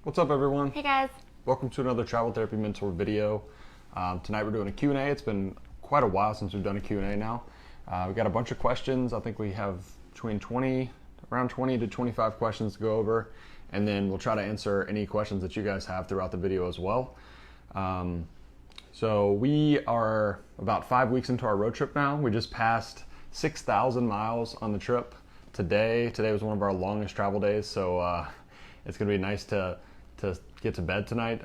What's up, everyone? Hey guys. Welcome to another Travel Therapy Mentor video. Tonight we're doing a Q&A. It's been quite a while since we've done a Q&A now. We've got a bunch of questions. I think we have around 20 to 25 questions to go over, and then we'll try to answer any questions that you guys have throughout the video as well. So we are about 5 weeks into our road trip now. We just passed 6,000 miles on the trip today. Today was one of our longest travel days, so it's going to be nice to get to bed tonight.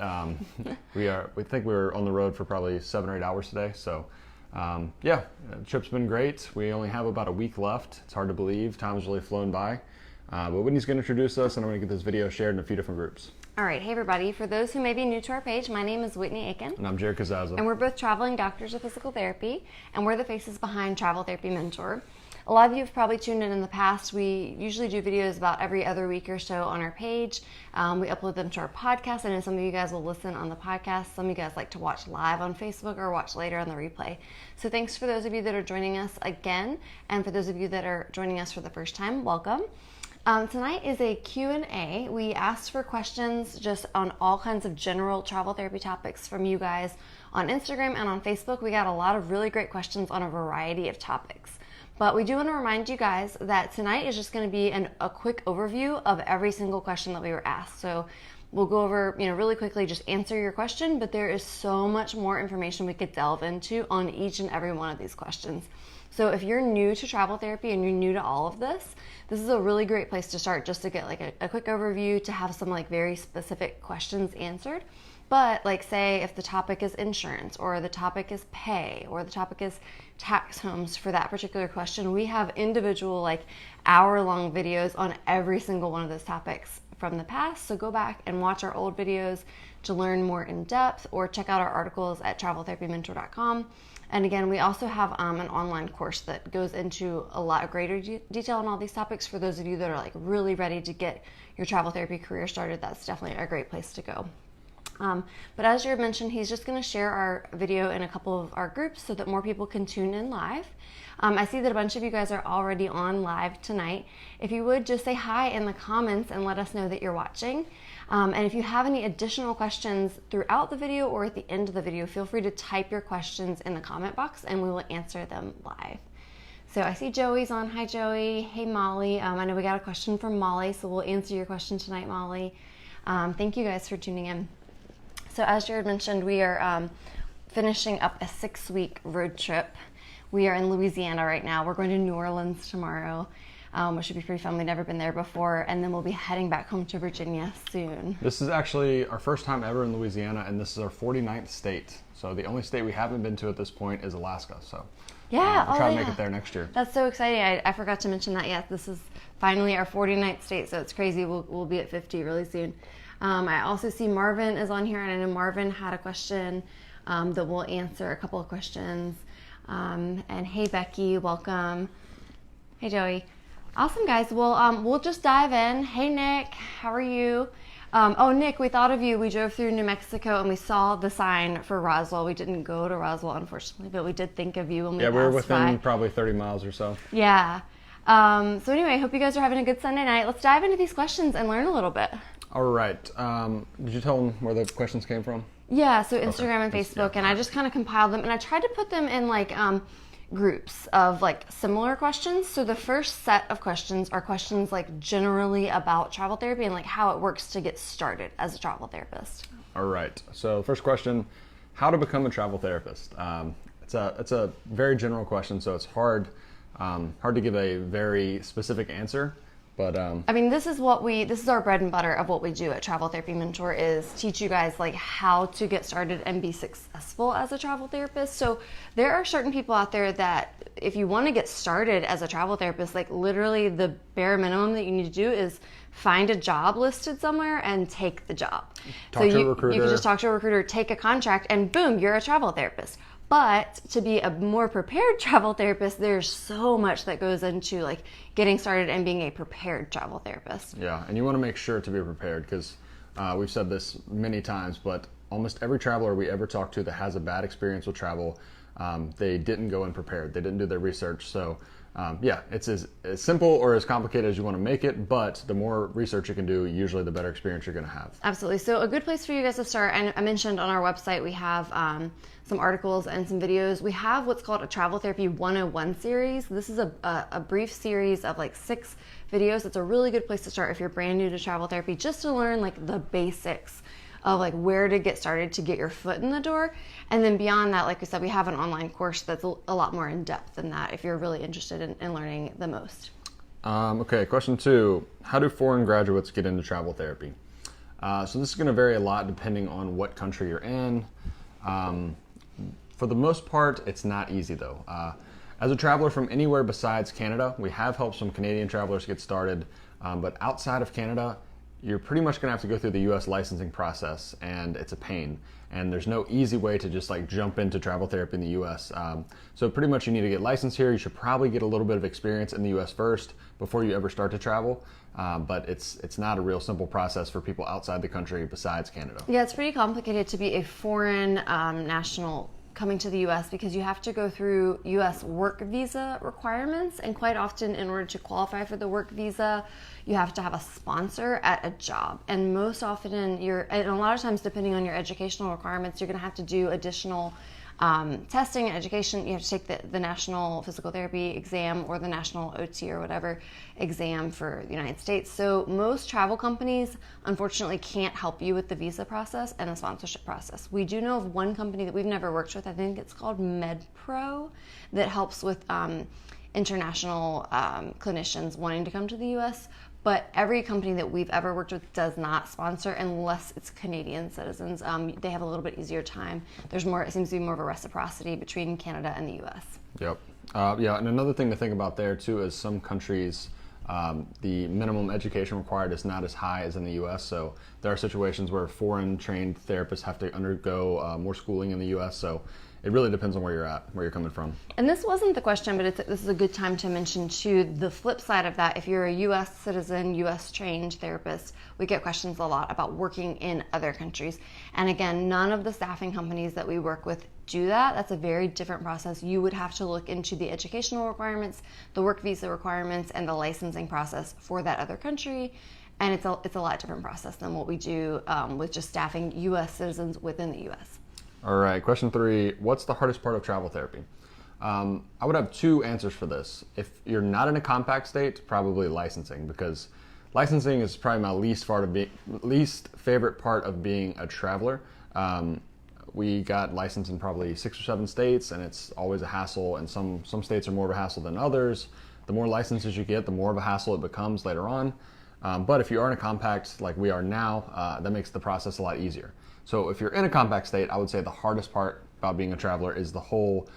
We think we're on the road for probably 7 or 8 hours today. So the trip's been great. We only have about a week left. It's hard to believe. Time has really flown by. But Whitney's going to introduce us, and I'm going to get this video shared in a few different groups. All right. Hey, everybody. For those who may be new to our page, my name is Whitney Aiken. And I'm Jared Kazaza. And we're both traveling doctors of physical therapy, and we're the faces behind Travel Therapy Mentor. A lot of you have probably tuned in the past. We usually do videos about every other week or so on our page. We upload them to our podcast. I know some of you guys will listen on the podcast. Some of you guys like to watch live on Facebook or watch later on the replay. So thanks for those of you that are joining us again. And for those of you that are joining us for the first time, welcome. Tonight is a Q&A. We asked for questions just on all kinds of general travel therapy topics from you guys on Instagram and on Facebook. We got a lot of really great questions on a variety of topics. But we do want to remind you guys that tonight is just going to be a quick overview of every single question that we were asked. So we'll go over, really quickly, just answer your question, but there is so much more information we could delve into on each and every one of these questions. So if you're new to travel therapy and you're new to all of this is a really great place to start, just to get a quick overview, to have some very specific questions answered. But say if the topic is insurance, or the topic is pay, or the topic is tax homes for that particular question, we have individual hour-long videos on every single one of those topics from the past. So go back and watch our old videos to learn more in depth, or check out our articles at traveltherapymentor.com. And again, we also have an online course that goes into a lot of greater detail on all these topics. For those of you that are really ready to get your travel therapy career started, that's definitely a great place to go. But as Jared mentioned, he's just going to share our video in a couple of our groups so that more people can tune in live. I see that a bunch of you guys are already on live tonight. If you would, just say hi in the comments and let us know that you're watching. And if you have any additional questions throughout the video or at the end of the video, feel free to type your questions in the comment box and we will answer them live. So I see Joey's on. Hi, Joey. Hey, Molly. I know we got a question from Molly, so we'll answer your question tonight, Molly. Thank you guys for tuning in. So as Jared mentioned, we are finishing up a 6-week road trip. We are in Louisiana right now. We're going to New Orleans tomorrow, which should be pretty fun. We've never been there before. And then we'll be heading back home to Virginia soon. This is actually our first time ever in Louisiana, and this is our 49th state. So the only state we haven't been to at this point is Alaska. So yeah, we'll try to make it there next year. That's so exciting. I forgot to mention that yet. This is finally our 49th state, so it's crazy. We'll be at 50 really soon. I also see Marvin is on here, and I know Marvin had a question that we'll answer, a couple of questions. And hey, Becky, welcome. Hey, Joey. Awesome, guys. Well, we'll just dive in. Hey, Nick, how are you? Nick, we thought of you. We drove through New Mexico and we saw the sign for Roswell. We didn't go to Roswell, unfortunately, but we did think of you when we passed by. Yeah, we were within probably 30 miles or so. Yeah. So anyway, I hope you guys are having a good Sunday night. Let's dive into these questions and learn a little bit. All right. Did you tell them where the questions came from? Yeah, so Instagram and Facebook, and I just kind of compiled them, and I tried to put them in groups of similar questions. So the first set of questions are questions generally about travel therapy and how it works to get started as a travel therapist. All right. So first question, how to become a travel therapist? It's a very general question, so it's hard to give a very specific answer. But this is our bread and butter of what we do at Travel Therapy Mentor, is teach you guys how to get started and be successful as a travel therapist. So there are certain people out there that if you want to get started as a travel therapist, literally the bare minimum that you need to do is find a job listed somewhere and take the job. Talk to a recruiter. You can just talk to a recruiter, take a contract, and boom, you're a travel therapist. But to be a more prepared travel therapist, there's so much that goes into getting started and being a prepared travel therapist. Yeah, and you want to make sure to be prepared, because we've said this many times, but almost every traveler we ever talk to that has a bad experience with travel, they didn't go in prepared. They didn't do their research. So Yeah, it's as simple or as complicated as you want to make it, but the more research you can do, usually the better experience you're going to have. Absolutely. So a good place for you guys to start, and I mentioned on our website we have some articles and some videos. We have what's called a Travel Therapy 101 series. This is a brief series of like 6 videos. It's a really good place to start if you're brand new to travel therapy, just to learn like the basics of like where to get started to get your foot in the door. And then beyond that, like we said, we have an online course that's a lot more in depth than that if you're really interested in learning the most. Okay, question 2. How do foreign graduates get into travel therapy? So this is going to vary a lot depending on what country you're in. For the most part, it's not easy though. As a traveler from anywhere besides Canada, we have helped some Canadian travelers get started, but outside of Canada, you're pretty much going to have to go through the U.S. licensing process, and it's a pain. And there's no easy way to just like jump into travel therapy in the U.S. So pretty much you need to get licensed here. You should probably get a little bit of experience in the U.S. first before you ever start to travel. But it's not a real simple process for people outside the country besides Canada. Yeah, it's pretty complicated to be a foreign national coming to the U.S. because you have to go through U.S. work visa requirements, and quite often in order to qualify for the work visa, you have to have a sponsor at a job. And most often and a lot of times depending on your educational requirements, you're going to have to do additional testing and education. You have to take the National Physical Therapy exam or the National OT or whatever exam for the United States. So most travel companies, unfortunately, can't help you with the visa process and the sponsorship process. We do know of one company that we've never worked with, I think it's called MedPro, that helps with international clinicians wanting to come to the U.S., but every company that we've ever worked with does not sponsor unless it's Canadian citizens. They have a little bit easier time. It seems to be more of a reciprocity between Canada and the U.S. Yep. Yeah, and another thing to think about there too is some countries, the minimum education required is not as high as in the U.S. So there are situations where foreign trained therapists have to undergo more schooling in the U.S. So it really depends on where you're at, where you're coming from. And this wasn't the question, but this is a good time to mention too, the flip side of that. If you're a U.S. citizen, U.S. trained therapist, we get questions a lot about working in other countries. And again, none of the staffing companies that we work with do that. That's a very different process. You would have to look into the educational requirements, the work visa requirements, and the licensing process for that other country. And it's a lot different process than what we do with just staffing U.S. citizens within the U.S. All right, question 3, what's the hardest part of travel therapy? I would have 2 answers for this. If you're not in a compact state, probably licensing, because licensing is probably my least favorite part of being a traveler. We got licensed in probably 6 or 7 states, and it's always a hassle, and some states are more of a hassle than others. The more licenses you get, the more of a hassle it becomes later on. But if you are in a compact like we are now, that makes the process a lot easier. So if you're in a compact state, I would say the hardest part about being a traveler is the whole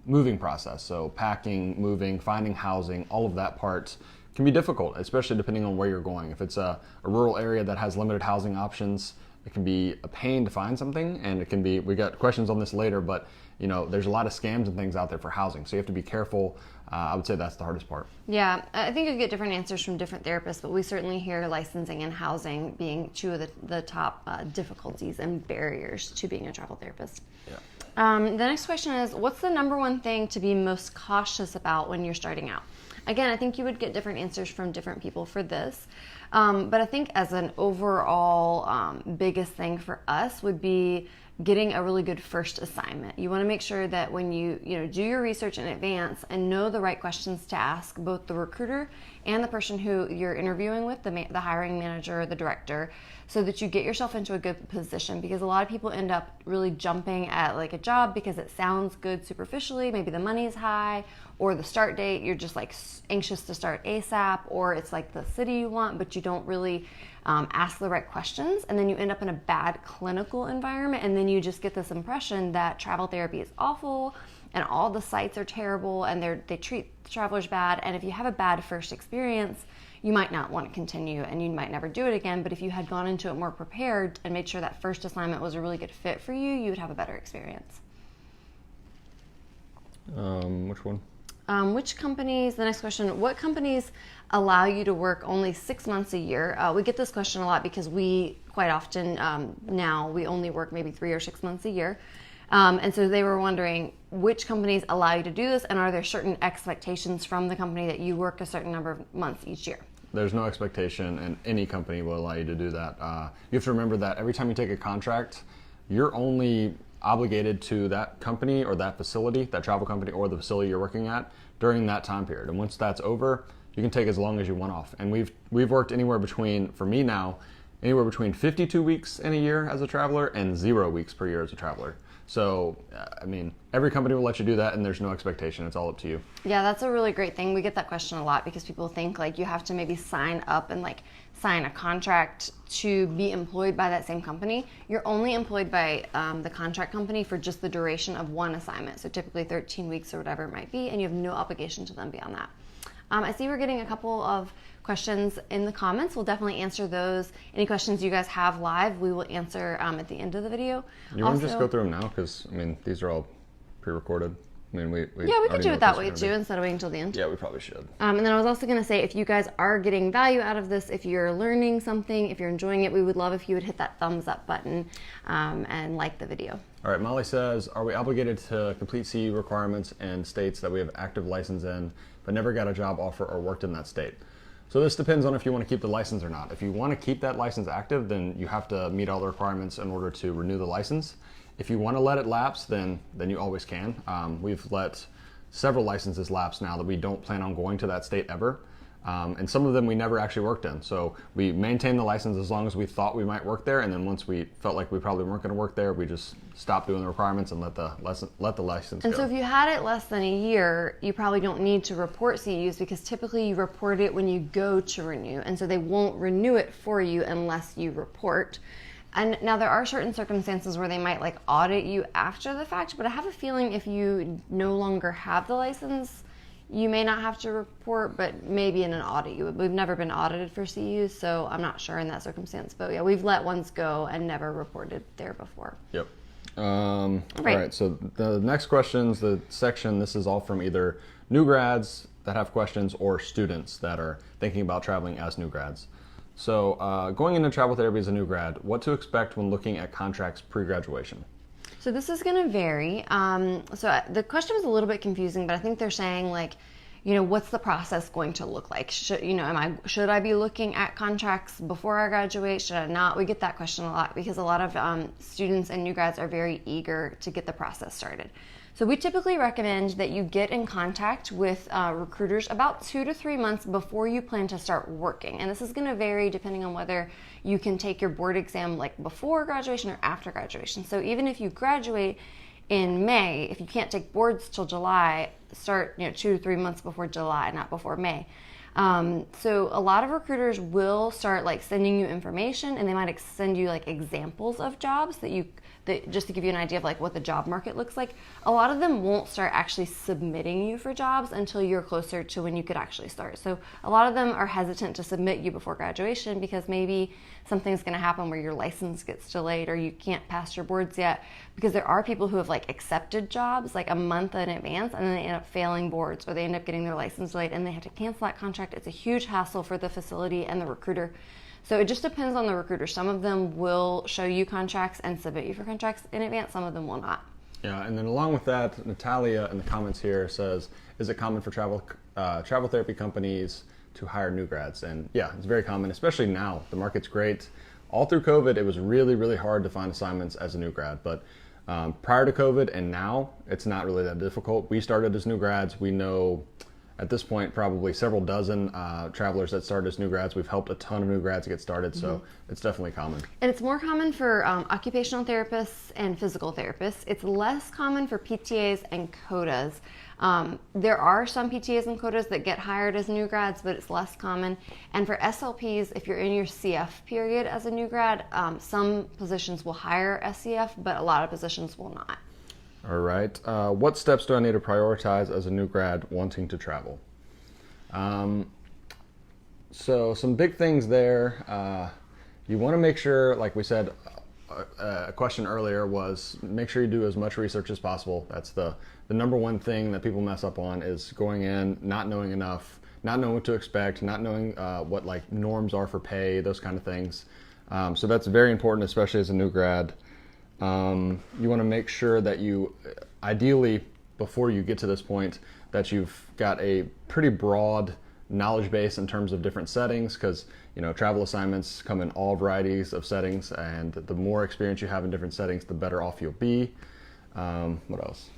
moving process. So packing, moving, finding housing, all of that part can be difficult, especially depending on where you're going. If it's a rural area that has limited housing options, it can be a pain to find something, and it can be, we got questions on this later, but you know, there's a lot of scams and things out there for housing, so you have to be careful. I would say that's the hardest part. Yeah, I think you get different answers from different therapists, but we certainly hear licensing and housing being 2 of the top difficulties and barriers to being a travel therapist. Yeah. The next question is, what's the number one thing to be most cautious about when you're starting out? Again, I think you would get different answers from different people for this. But I think as an overall biggest thing for us would be getting a really good first assignment. You want to make sure that when you do your research in advance and know the right questions to ask both the recruiter and the person who you're interviewing with, the hiring manager or the director, so that you get yourself into a good position. Because a lot of people end up really jumping at like a job because it sounds good superficially, maybe the money's high, or the start date, you're just like anxious to start ASAP, or it's like the city you want, but you don't really ask the right questions, and then you end up in a bad clinical environment, and then you just get this impression that travel therapy is awful and all the sites are terrible and they treat travelers bad. And if you have a bad first experience, you might not want to continue and you might never do it again. But if you had gone into it more prepared and made sure that first assignment was a really good fit for you, you would have a better experience. Which one? The next question, what companies allow you to work only 6 months a year? We get this question a lot because we quite often now we only work maybe 3 or 6 months a year. And so they were wondering which companies allow you to do this, and are there certain expectations from the company that you work a certain number of months each year? There's no expectation, and any company will allow you to do that. You have to remember that every time you take a contract, you're only obligated to that company or that facility, that travel company or the facility you're working at during that time period. And once that's over, you can take as long as you want off. And we've worked anywhere between, for me now, anywhere between 52 weeks in a year as a traveler and 0 weeks per year as a traveler. So, I mean, every company will let you do that, and there's no expectation. It's all up to you. Yeah, that's a really great thing. We get that question a lot because people think like you have to maybe sign up and like sign a contract to be employed by that same company. You're only employed by the contract company for just the duration of one assignment. So typically 13 weeks or whatever it might be, and you have no obligation to them beyond that. I see we're getting a couple of questions in the comments. We'll definitely answer those. Any questions you guys have live, we will answer at the end of the video. You want to just go through them now? Because, I mean, these are all pre-recorded. I mean, we could do it that way too, instead of waiting until the end. Yeah, we probably should. And then I was also going to say, if you guys are getting value out of this, if you're learning something, if you're enjoying it, we would love if you would hit that thumbs up button and like the video. All right, Molly says, are we obligated to complete CEU requirements in states that we have active license in, but never got a job offer or worked in that state? So this depends on if you want to keep the license or not. If you want to keep that license active, then you have to meet all the requirements in order to renew the license. If you want to let it lapse, then you always can. We've let several licenses lapse now that we don't plan on going to that state ever. And some of them we never actually worked in. So we maintained the license as long as we thought we might work there, and then once we felt like we probably weren't going to work there, we just stopped doing the requirements and let the license go. And so if you had it less than a year, you probably don't need to report CEUs, because typically you report it when you go to renew, and so they won't renew it for you unless you report. And now there are certain circumstances where they might like audit you after the fact, but I have a feeling if you no longer have the license, you may not have to report, but maybe in an audit you would. We've never been audited for CEUs, so I'm not sure in that circumstance. But yeah, we've let ones go and never reported there before. Yep. All right, so the next questions, the section, this is all from either new grads that have questions or students that are thinking about traveling as new grads. So going into travel therapy as a new grad, what to expect when looking at contracts pre-graduation? So this is going to vary. So the question was a little bit confusing, but I think they're saying like, what's the process going to look like? Should I be looking at contracts before I graduate? Should I not? We get that question a lot because a lot of students and new grads are very eager to get the process started. So we typically recommend that you get in contact with recruiters about 2 to 3 months before you plan to start working. And this is going to vary depending on whether you can take your board exam like before graduation or after graduation. So even if you graduate in May, if you can't take boards till July, start 2 to 3 months before July, not before May. So a lot of recruiters will start like sending you information, and they might send you like examples of jobs that just to give you an idea of like what the job market looks like. A lot of them won't start actually submitting you for jobs until you're closer to when you could actually start. So a lot of them are hesitant to submit you before graduation because maybe something's going to happen where your license gets delayed or you can't pass your boards yet, because there are people who have like accepted jobs like a month in advance and then they end up failing boards, or they end up getting their license delayed and they have to cancel that contract. It's a huge hassle for the facility and the recruiter. So it just depends on the recruiter. Some of them will show you contracts and submit you for contracts in advance. Some of them will not. Yeah, and then along with that, Natalia in the comments here says, is it common for travel therapy companies to hire new grads? And yeah, it's very common, especially now. The market's great. All through COVID, it was really, really hard to find assignments as a new grad. But prior to COVID and now, it's not really that difficult. We started as new grads. We know at this point probably several dozen travelers that started as new grads. We've helped a ton of new grads get started, so it's definitely common. And it's more common for occupational therapists and physical therapists. It's less common for PTAs and CODAs. There are some PTAs and CODAs that get hired as new grads, but it's less common. And for SLPs, if you're in your CF period as a new grad, some positions will hire SCF, but a lot of positions will not. All right. What steps do I need to prioritize as a new grad wanting to travel? So some big things there. You want to make sure, like we said, a question earlier was make sure you do as much research as possible. That's the number one thing that people mess up on, is going in, not knowing enough, not knowing what to expect, not knowing what like norms are for pay, those kind of things. So that's very important, especially as a new grad. You want to make sure that you, ideally, before you get to this point, that you've got a pretty broad knowledge base in terms of different settings, because travel assignments come in all varieties of settings, and the more experience you have in different settings, the better off you'll be. What else?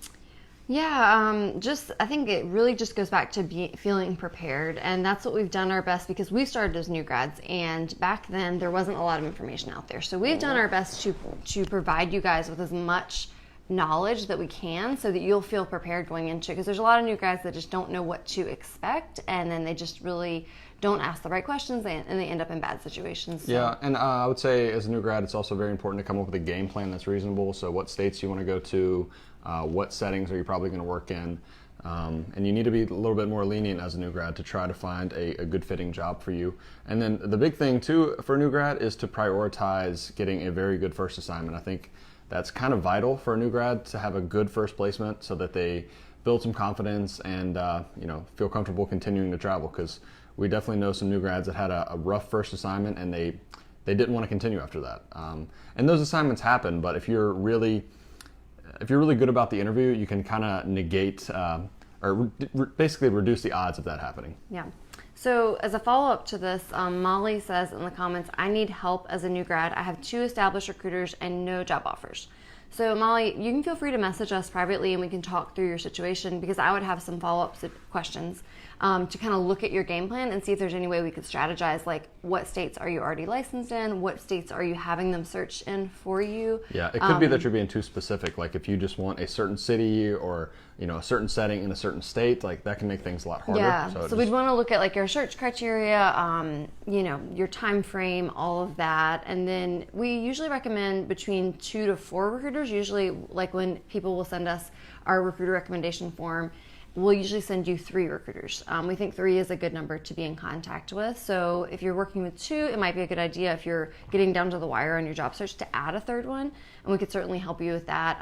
Yeah, I think it really just goes back to feeling prepared, and that's what we've done our best, because we started as new grads, and back then there wasn't a lot of information out there. So we've done our best to provide you guys with as much knowledge that we can, so that you'll feel prepared going into it, because there's a lot of new grads that just don't know what to expect, and then they just really don't ask the right questions, and they end up in bad situations. So. Yeah, and I would say as a new grad, it's also very important to come up with a game plan that's reasonable. So what states you want to go to, what settings are you probably going to work in, and you need to be a little bit more lenient as a new grad to try to find a good fitting job for you. And then the big thing too for a new grad is to prioritize getting a very good first assignment. I think that's kind of vital for a new grad to have a good first placement, so that they build some confidence and feel comfortable continuing to travel, because we definitely know some new grads that had a rough first assignment and they didn't want to continue after that. And those assignments happen, but if you're really good about the interview, you can kind of negate basically reduce the odds of that happening. Yeah. So as a follow-up to this, Molly says in the comments, I need help as a new grad. I have 2 established recruiters and no job offers. So Molly, you can feel free to message us privately and we can talk through your situation, because I would have some follow-up questions to kind of look at your game plan and see if there's any way we could strategize, like what states are you already licensed in, what states are you having them search in for you. Yeah, it could be that you're being too specific, like if you just want a certain city or a certain setting in a certain state, like that can make things a lot harder. Yeah, so we'd want to look at like your search criteria, your time frame, all of that. And then we usually recommend between 2 to 4 recruiters. Usually, like when people will send us our recruiter recommendation form, we'll usually send you 3 recruiters. We think 3 is a good number to be in contact with. So if you're working with 2, it might be a good idea, if you're getting down to the wire on your job search, to add a 3rd one, and we could certainly help you with that.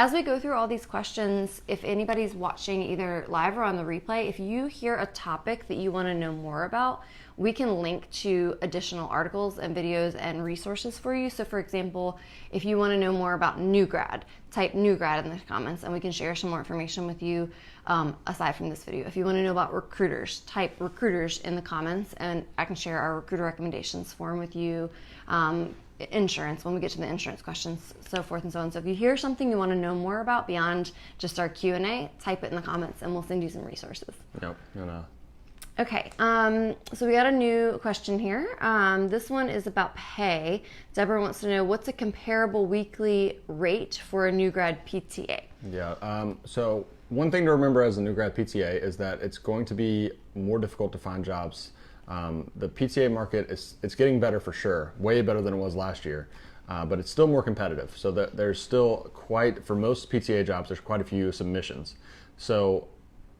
As we go through all these questions, if anybody's watching either live or on the replay, if you hear a topic that you want to know more about, we can link to additional articles and videos and resources for you. So for example, if you want to know more about new grad, type new grad in the comments and we can share some more information with you aside from this video. If you want to know about recruiters, type recruiters in the comments and I can share our recruiter recommendations form with you. Insurance, when we get to the insurance questions, so forth and so on. So if you hear something you want to know more about beyond just our Q&A, type it in the comments and we'll send you some resources. Yep. Okay, so we got a new question here. This one is about pay. Deborah wants to know, what's a comparable weekly rate for a new grad PTA? Yeah, so one thing to remember as a new grad PTA is that it's going to be more difficult to find jobs. The PTA market it's getting better for sure, way better than it was last year, but it's still more competitive. So that there's still for most PTA jobs, there's quite a few submissions. So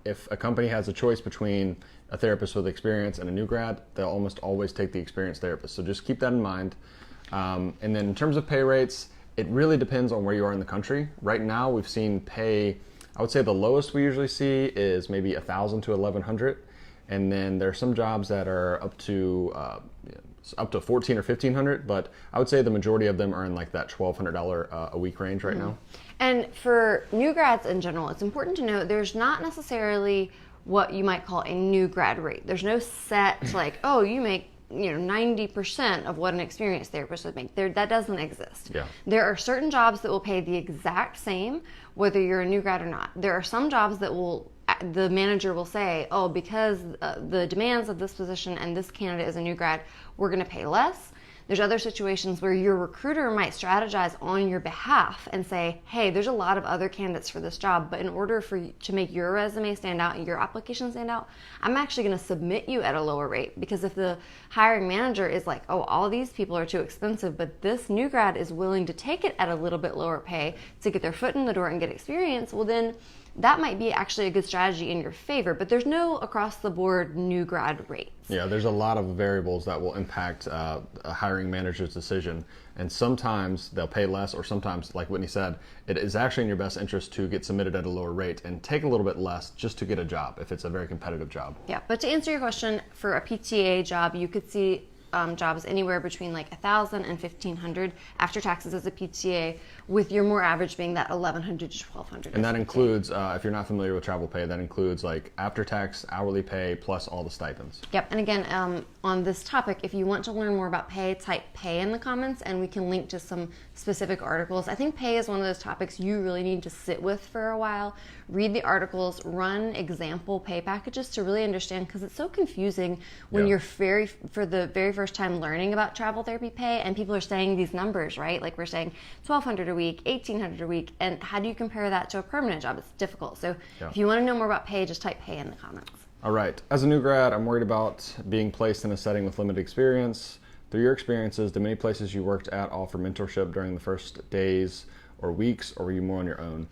if a company has a choice between a therapist with experience and a new grad, they'll almost always take the experienced therapist. So just keep that in mind. And then in terms of pay rates, it really depends on where you are in the country. Right now, we've seen pay, I would say the lowest we usually see is maybe $1,000 to $1,100. And then there are some jobs that are up to $1,400 or $1,500, but I would say the majority of them are in like that $1,200 a week range right now. And for new grads in general, it's important to note there's not necessarily what you might call a new grad rate. There's no set like, oh, you make 90% of what an experienced therapist would make. That doesn't exist. Yeah. There are certain jobs that will pay the exact same whether you're a new grad or not. There are some jobs that the manager will say, oh, because the demands of this position and this candidate is a new grad, we're going to pay less. There's other situations where your recruiter might strategize on your behalf and say, hey, there's a lot of other candidates for this job, but in order for you to make your resume stand out and your application stand out, I'm actually going to submit you at a lower rate. Because if the hiring manager is like, oh, all these people are too expensive, but this new grad is willing to take it at a little bit lower pay to get their foot in the door and get experience, well then that might be actually a good strategy in your favor, but there's no across-the-board new grad rates. Yeah, there's a lot of variables that will impact a hiring manager's decision, and sometimes they'll pay less, or sometimes, like Whitney said, it is actually in your best interest to get submitted at a lower rate and take a little bit less just to get a job if it's a very competitive job. Yeah, but to answer your question, for a PTA job, you could see jobs anywhere between like 1,000 and 1,500 after taxes as a PTA, with your more average being that 1,100 to 1,200. And that includes, if you're not familiar with travel pay, that includes like after tax, hourly pay, plus all the stipends. Yep. And again, on this topic, if you want to learn more about pay, type pay in the comments and we can link to some specific articles. I think pay is one of those topics you really need to sit with for a while, read the articles, run example pay packages to really understand, because it's so confusing when you're for the very first time learning about travel therapy pay and people are saying these numbers, right? Like we're saying 1,200 a week, 1,800 a week, and how do you compare that to a permanent job? It's difficult. So if you want to know more about pay, just type pay in the comments. All right. As a new grad, I'm worried about being placed in a setting with limited experience. Through your experiences, do many places you worked at offer mentorship during the first days or weeks, or were you more on your own?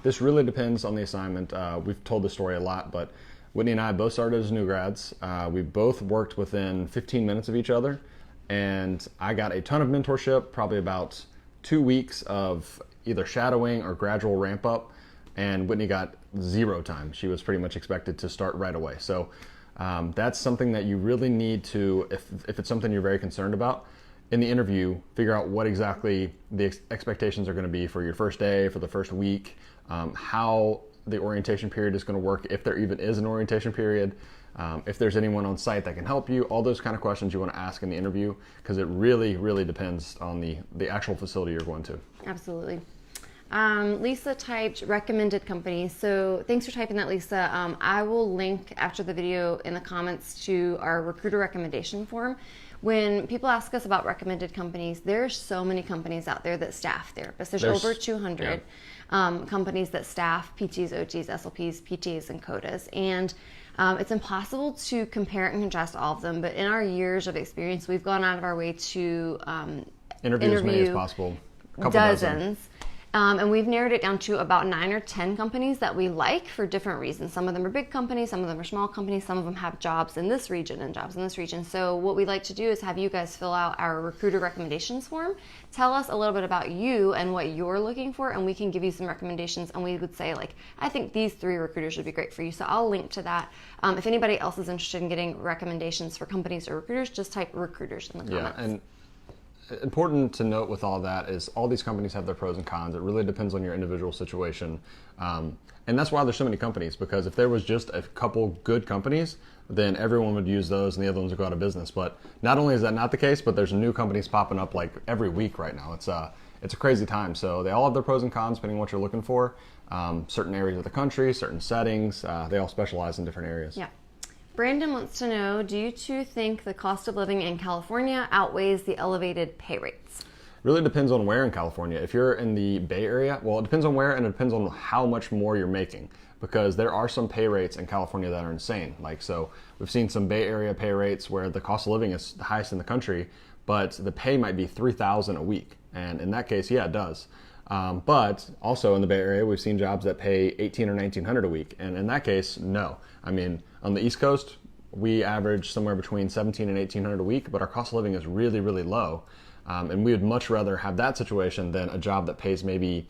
This really depends on the assignment. We've told this story a lot, but Whitney and I both started as new grads. We both worked within 15 minutes of each other, and I got a ton of mentorship, probably about 2 weeks of either shadowing or gradual ramp up, and Whitney got 0 time. She was pretty much expected to start right away. So that's something that you really need to, if it's something you're very concerned about, in the interview, figure out what exactly the expectations are going to be for your first day, for the first week, how the orientation period is going to work, if there even is an orientation period, if there's anyone on site that can help you, all those kind of questions you want to ask in the interview, because it really, really depends on the actual facility you're going to. Absolutely. Lisa typed recommended companies. So thanks for typing that, Lisa. I will link after the video in the comments to our recruiter recommendation form. When people ask us about recommended companies, there's so many companies out there that staff therapists. There's over 200 companies that staff PTs, OTs, SLPs, PTs, and CODAs. And it's impossible to compare and contrast all of them. But in our years of experience, we've gone out of our way to interview as many as possible. A couple dozens. And we've narrowed it down to about 9 or 10 companies that we like for different reasons. Some of them are big companies, some of them are small companies, some of them have jobs in this region and jobs in this region. So what we like to do is have you guys fill out our recruiter recommendations form. Tell us a little bit about you and what you're looking for, and we can give you some recommendations. And we would say, like, I think these 3 recruiters would be great for you. So I'll link to that. If anybody else is interested in getting recommendations for companies or recruiters, just type recruiters in the comments. Yeah, and important to note with all that is all these companies have their pros and cons. It really depends on your individual situation. And that's why there's so many companies, because if there was just a couple good companies, then everyone would use those and the other ones would go out of business. But not only is that not the case, but there's new companies popping up like every week right now. It's a crazy time. So they all have their pros and cons depending on what you're looking for. Certain areas of the country, certain settings, they all specialize in different areas. Yeah. Brandon wants to know, do you two think the cost of living in California outweighs the elevated pay rates? Really depends on where in California. If you're in the Bay Area, well, it depends on where and it depends on how much more you're making, because there are some pay rates in California that are insane. Like, so we've seen some Bay Area pay rates where the cost of living is the highest in the country, but the pay might be $3,000 a week. And in that case, yeah, it does. But also in the Bay Area, we've seen jobs that pay $1,800 or $1,900 a week. And in that case, no. I mean, on the East Coast, we average somewhere between $1,700 and $1,800 a week, but our cost of living is really, really low. And we would much rather have that situation than a job that pays maybe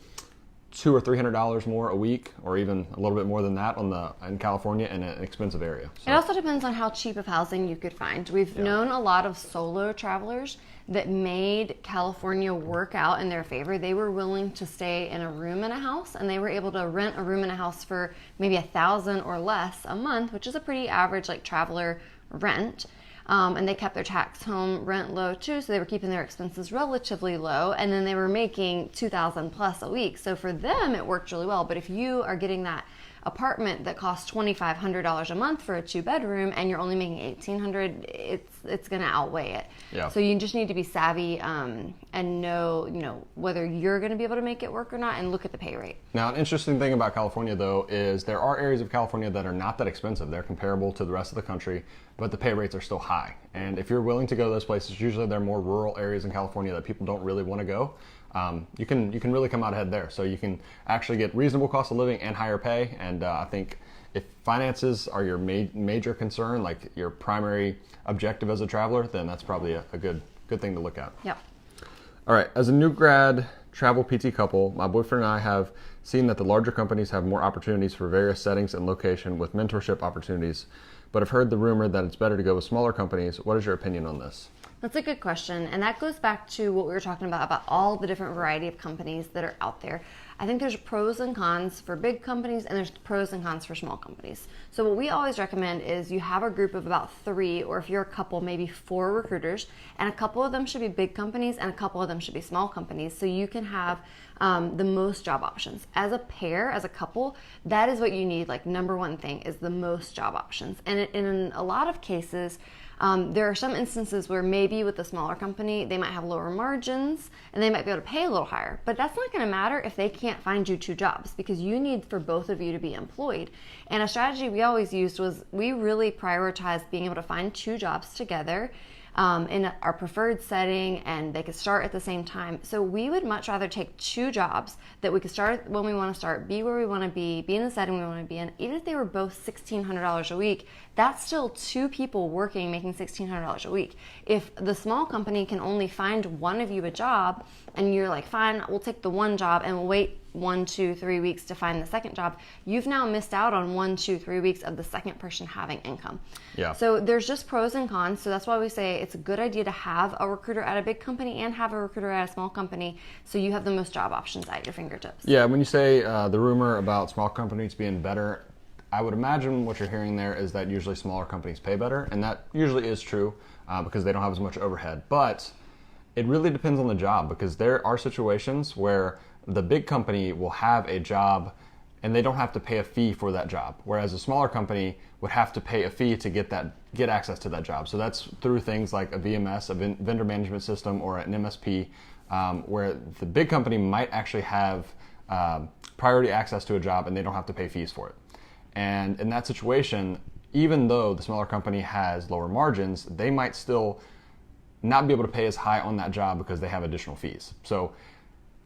$200 or $300 more a week, or even a little bit more than that in California in an expensive area. So. It also depends on how cheap of housing you could find. We've known a lot of solo travelers that made California work out in their favor. They were willing to stay in a room in a house, and they were able to rent a room in a house for maybe $1,000 or less a month, which is a pretty average like traveler rent. And they kept their tax home rent low too, so they were keeping their expenses relatively low, and then they were making $2,000 plus a week. So for them, it worked really well. But if you are getting that apartment that costs $2,500 a month for a 2-bedroom and you're only making $1,800, it's going to outweigh it. Yeah. So you just need to be savvy and know whether you're going to be able to make it work or not, and look at the pay rate. Now, an interesting thing about California, though, is there are areas of California that are not that expensive. They're comparable to the rest of the country, but the pay rates are still high. And if you're willing to go to those places, usually they're more rural areas in California that people don't really want to go. You can really come out ahead there. So you can actually get reasonable cost of living and higher pay. And I think if finances are your major concern, like your primary objective as a traveler, then that's probably a good thing to look at. Yep. All right. As a new grad travel PT couple, my boyfriend and I have seen that the larger companies have more opportunities for various settings and location with mentorship opportunities. but I've heard the rumor that it's better to go with smaller companies. What is your opinion on this? That's a good question. And that goes back to what we were talking about all the different variety of companies that are out there. I think there's pros and cons for big companies and there's pros and cons for small companies. So what we always recommend is you have a group of about 3, or if you're a couple, maybe 4 recruiters, and a couple of them should be big companies and a couple of them should be small companies, so you can have the most job options. As a pair, as a couple, that is what you need. Like, number one thing is the most job options. And in a lot of cases, there are some instances where maybe with a smaller company, they might have lower margins and they might be able to pay a little higher. But that's not going to matter if they can't find you 2 jobs, because you need for both of you to be employed. And a strategy we always used was we really prioritized being able to find 2 jobs together in our preferred setting, and they could start at the same time. So we would much rather take 2 jobs that we could start when we want to start, be where we want to be in the setting we want to be in. Even if they were both $1,600 a week, that's still 2 people working, making $1,600 a week. If the small company can only find one of you a job, and you're like, fine, we'll take the one job and we'll wait 1, 2, 3 weeks to find the second job, you've now missed out on 1, 2, 3 weeks of the second person having income. Yeah. So there's just pros and cons. So that's why we say it's a good idea to have a recruiter at a big company and have a recruiter at a small company, so you have the most job options at your fingertips. Yeah, when you say the rumor about small companies being better, I would imagine what you're hearing there is that usually smaller companies pay better, and that usually is true because they don't have as much overhead. But it really depends on the job, because there are situations where the big company will have a job and they don't have to pay a fee for that job, whereas a smaller company would have to pay a fee to get access to that job. So that's through things like a VMS, a vendor management system, or an MSP, where the big company might actually have priority access to a job and they don't have to pay fees for it. And in that situation, even though the smaller company has lower margins, they might still not be able to pay as high on that job because they have additional fees. So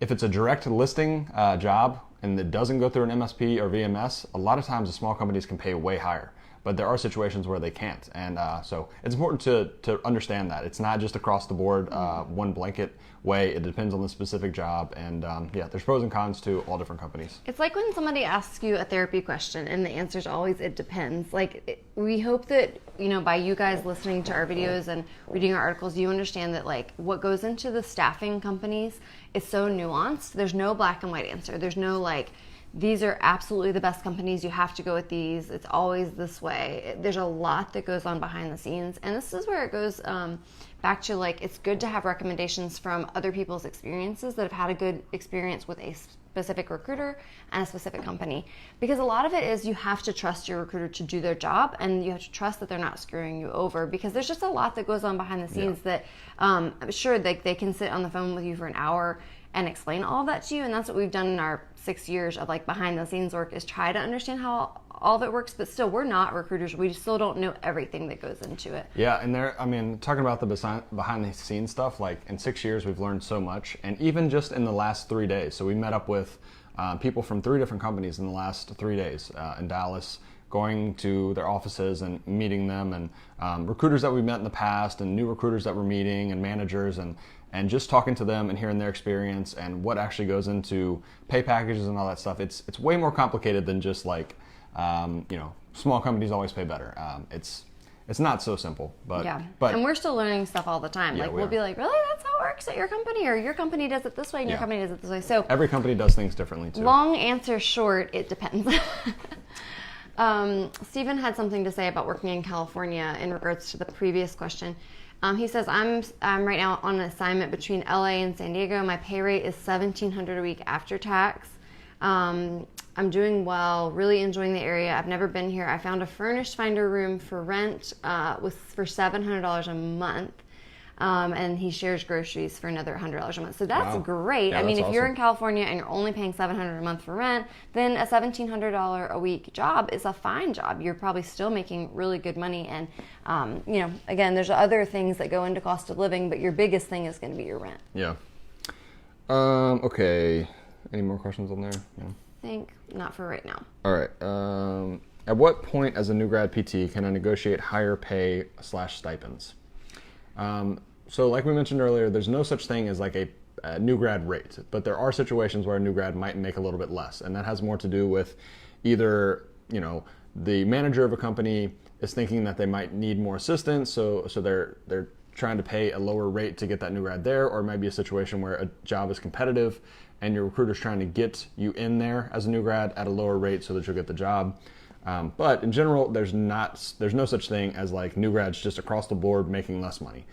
if it's a direct listing job and it doesn't go through an MSP or VMS, a lot of times the small companies can pay way higher. But there are situations where they can't. And so it's important to understand that. It's not just across the board, one blanket way. It depends on the specific job. And yeah, there's pros and cons to all different companies. It's like when somebody asks you a therapy question and the answer is always, it depends. Like, we hope that, by you guys listening to our videos and reading our articles, you understand that like what goes into the staffing companies is so nuanced. There's no black and white answer. There's no like, these are absolutely the best companies, you have to go with these, it's always this way. There's a lot that goes on behind the scenes, and this is where it goes back to like, it's good to have recommendations from other people's experiences that have had a good experience with a specific recruiter and a specific company, because a lot of it is you have to trust your recruiter to do their job, and you have to trust that they're not screwing you over, because there's just a lot that goes on behind the scenes that I'm sure they can sit on the phone with you for an hour and explain all of that to you. And that's what we've done in our 6 years of like behind the scenes work, is try to understand how all of it works. But still, we're not recruiters. We still don't know everything that goes into it. Yeah, and talking about the behind the scenes stuff, like in 6 years, we've learned so much. And even just in the last 3 days. So we met up with people from 3 different companies in the last 3 days in Dallas, going to their offices and meeting them, and recruiters that we've met in the past, and new recruiters that we're meeting, and managers, and just talking to them and hearing their experience and what actually goes into pay packages and all that stuff. It's way more complicated than just like, small companies always pay better. It's not so simple, but and we're still learning stuff all the time. Yeah, like we'll be like, really, that's how it works at your company, or your company does it this way and your company does it this way. So every company does things differently too. Long answer short, it depends. Stephen had something to say about working in California in regards to the previous question. He says, I'm right now on an assignment between LA and San Diego. My pay rate is $1,700 a week after tax. I'm doing well, really enjoying the area. I've never been here. I found a furnished finder room for rent for $700 a month. And he shares groceries for another $100 a month. So that's great. Yeah, I mean, if awesome. you're in California and you're only paying $700 a month for rent, then a $1,700 a week job is a fine job. You're probably still making really good money. And, again, there's other things that go into cost of living, but your biggest thing is going to be your rent. Yeah. Okay. Any more questions on there? Yeah. I think not for right now. All right. At what point as a new grad PT can I negotiate higher pay / stipends? So like we mentioned earlier, there's no such thing as like a new grad rate, but there are situations where a new grad might make a little bit less, and that has more to do with either, the manager of a company is thinking that they might need more assistance, so they're trying to pay a lower rate to get that new grad there, or it might be a situation where a job is competitive and your recruiter's trying to get you in there as a new grad at a lower rate so that you'll get the job. But in general, there's no such thing as like new grads just across the board making less money.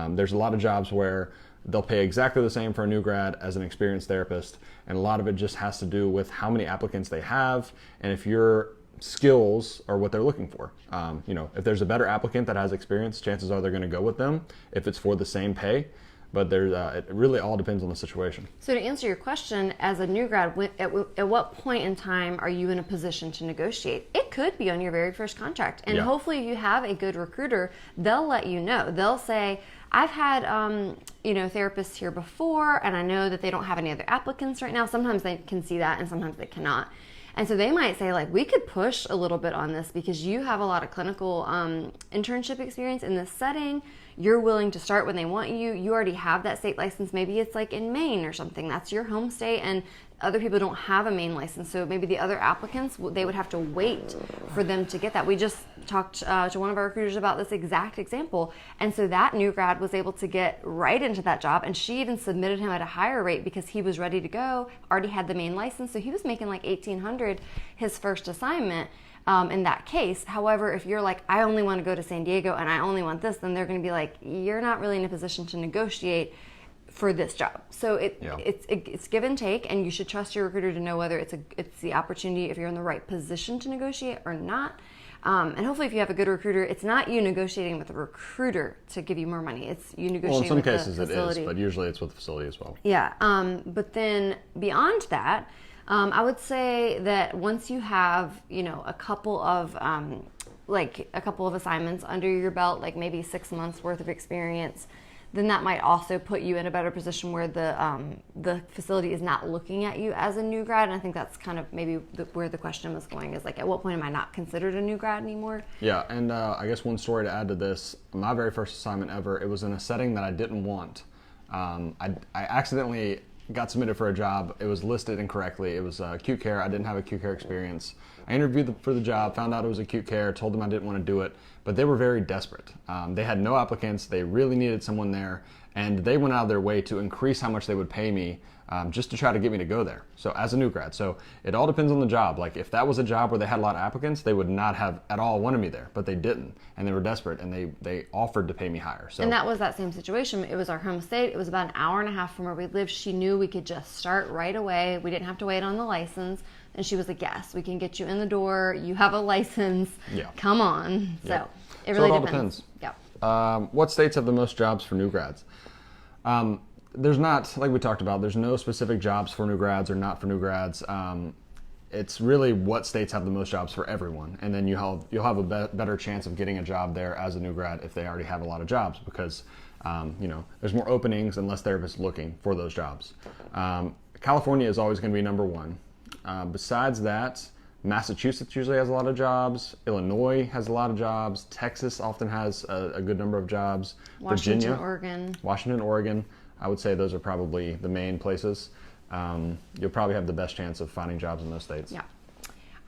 There's a lot of jobs where they'll pay exactly the same for a new grad as an experienced therapist, and a lot of it just has to do with how many applicants they have and if your skills are what they're looking for. If there's a better applicant that has experience, chances are they're going to go with them if it's for the same pay. But it really all depends on the situation. So to answer your question, as a new grad, at what point in time are you in a position to negotiate? It could be on your very first contract. And hopefully if you have a good recruiter, they'll let you know. They'll say, I've had therapists here before, and I know that they don't have any other applicants right now. Sometimes they can see that and sometimes they cannot. And so they might say, like, we could push a little bit on this because you have a lot of clinical internship experience in this setting. You're willing to start when they want you. You already have that state license. Maybe it's like in Maine or something. That's your home state, and other people don't have a Maine license. So maybe the other applicants, they would have to wait for them to get that. We just talked to one of our recruiters about this exact example. And so that new grad was able to get right into that job. And she even submitted him at a higher rate because he was ready to go, already had the Maine license. So he was making like $1,800 his first assignment. In that case. However, if you're like, I only want to go to San Diego and I only want this, then they're going to be like, you're not really in a position to negotiate for this job. So it's give and take, and you should trust your recruiter to know whether it's the opportunity, if you're in the right position to negotiate or not. And hopefully if you have a good recruiter, it's not you negotiating with the recruiter to give you more money. It's you negotiating with the facility. Well, in some cases it is, but usually it's with the facility as well. Yeah. But then beyond that, I would say that once you have, a couple of assignments under your belt, like maybe 6 months worth of experience, then that might also put you in a better position where the facility is not looking at you as a new grad. And I think that's kind of maybe where the question was going, is like, at what point am I not considered a new grad anymore? Yeah, and I guess one story to add to this, my very first assignment ever, it was in a setting that I didn't want. I accidentally got submitted for a job. It was listed incorrectly. It was acute care. I didn't have acute care experience. I interviewed for the job, found out it was acute care, told them I didn't want to do it, but they were very desperate. They had no applicants. They really needed someone there, and they went out of their way to increase how much they would pay me just to try to get me to go there. So as a new grad. So it all depends on the job. Like if that was a job where they had a lot of applicants, they would not have at all wanted me there, but they didn't, and they were desperate, and they offered to pay me higher. So, and that was that same situation. It was our home state. It was about an hour and a half from where we lived. She knew we could just start right away. We didn't have to wait on the license. And she was like, yes, we can get you in the door. You have a license. Yeah. Come on. Yeah. So it really all depends. Yeah. What states have the most jobs for new grads? There's not, like we talked about, there's no specific jobs for new grads or not for new grads. It's really what states have the most jobs for everyone. And then you'll have a better chance of getting a job there as a new grad if they already have a lot of jobs, because there's more openings and less therapists looking for those jobs. California is always going to be number one. Besides that, Massachusetts usually has a lot of jobs. Illinois has a lot of jobs. Texas often has a good number of jobs. Washington, Virginia, Washington, Oregon. I would say those are probably the main places. You'll probably have the best chance of finding jobs in those states. Yeah.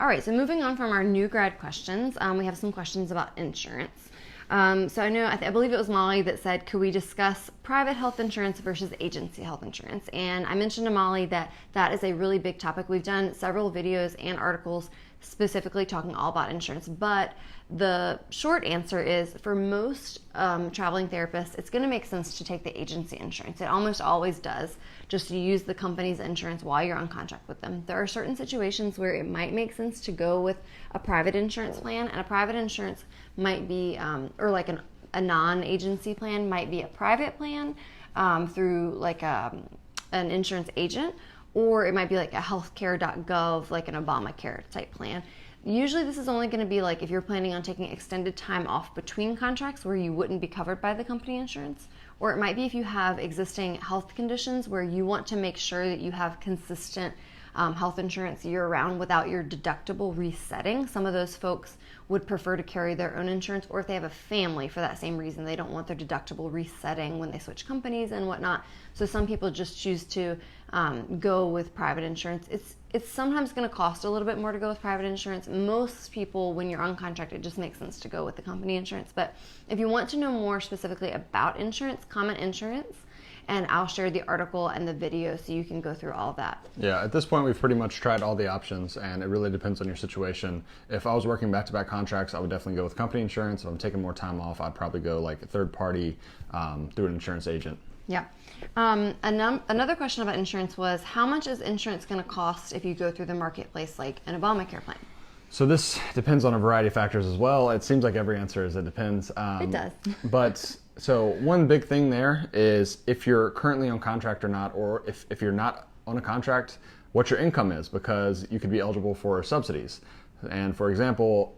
All right, so moving on from our new grad questions, we have some questions about insurance. So I know, I believe it was Molly that said, could we discuss private health insurance versus agency health insurance? And I mentioned to Molly that is a really big topic. We've done several videos and articles specifically talking all about insurance, but the short answer is for most traveling therapists, it's going to make sense to take the agency insurance. It almost always does, just to use the company's insurance while you're on contract with them. There are certain situations where it might make sense to go with a private insurance plan, and a private insurance might be, or like a non-agency plan might be a private plan through like an insurance agent, or it might be like a healthcare.gov, like an Obamacare type plan. Usually this is only going to be like if you're planning on taking extended time off between contracts where you wouldn't be covered by the company insurance, or it might be if you have existing health conditions where you want to make sure that you have consistent health insurance year-round without your deductible resetting. Some of those folks would prefer to carry their own insurance, or if they have a family for that same reason, they don't want their deductible resetting when they switch companies and whatnot. So some people just choose to go with private insurance. It's sometimes going to cost a little bit more to go with private insurance. Most people, when you're on contract, it just makes sense to go with the company insurance. But if you want to know more specifically about insurance, comment insurance, and I'll share the article and the video so you can go through all of that. Yeah, at this point, we've pretty much tried all the options, and it really depends on your situation. If I was working back-to-back contracts, I would definitely go with company insurance. If I'm taking more time off, I'd probably go like a third party through an insurance agent. Yeah. Another question about insurance was, how much is insurance going to cost if you go through the marketplace like an Obamacare plan? So this depends on a variety of factors as well. It seems like every answer is it depends. It does. But so one big thing there is if you're currently on contract or not, or if you're not on a contract, what your income is, because you could be eligible for subsidies. And for example,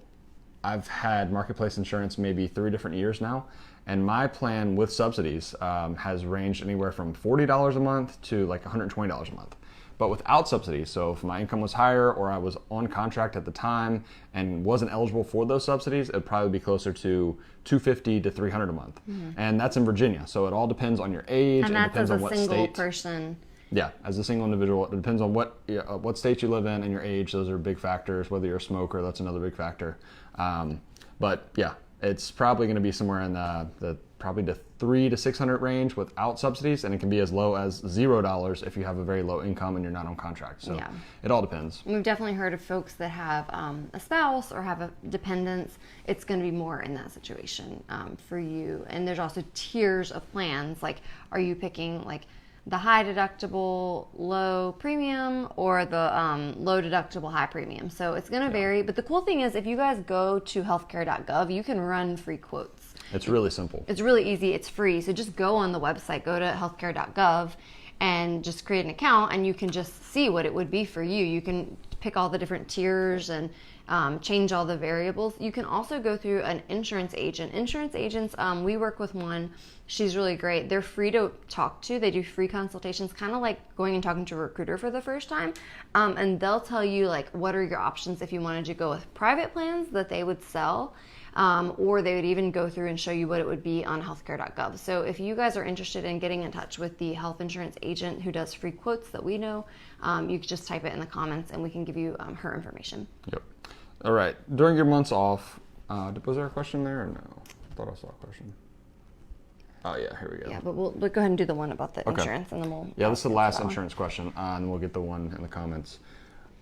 I've had marketplace insurance maybe 3 different years now, and my plan with subsidies has ranged anywhere from $40 a month to like $120 a month. But without subsidies, so if my income was higher or I was on contract at the time and wasn't eligible for those subsidies, it'd probably be closer to $250 to $300 a month. Mm-hmm. And that's in Virginia, so it all depends on your age. And that's depends as on a what single state. person. Yeah, as a single individual. It depends on what state you live in and your age. Those are big factors. Whether you're a smoker, that's another big factor. But yeah, it's probably going to be somewhere in the probably the $300 to $600 range without subsidies, and it can be as low as $0 if you have a very low income and you're not on contract. So yeah, it all depends. We've definitely heard of folks that have a spouse or have a dependents. It's going to be more in that situation for you. And there's also tiers of plans. Like, are you picking like the high deductible, low premium, or the low deductible, high premium? So it's going to vary. But the cool thing is, if you guys go to healthcare.gov, you can run free quotes. It's really simple. It's really easy. It's free. So just go on the website, go to healthcare.gov, and just create an account, and you can just see what it would be for you. You can pick all the different tiers and change all the variables. You can also go through an insurance agent. Insurance agents, we work with one. She's really great. They're free to talk to. They do free consultations, kind of like going and talking to a recruiter for the first time. And they'll tell you like what are your options if you wanted to go with private plans that they would sell. Or they would even go through and show you what it would be on healthcare.gov. So if you guys are interested in getting in touch with the health insurance agent who does free quotes that we know, you can just type it in the comments and we can give you her information. Yep. All right. During your months off, was there a question there or no? I thought I saw a question. Oh yeah, here we go. Yeah, but we'll go ahead and do the one about the insurance, and then we'll. Yeah, this is the last insurance question, and we'll get the one in the comments.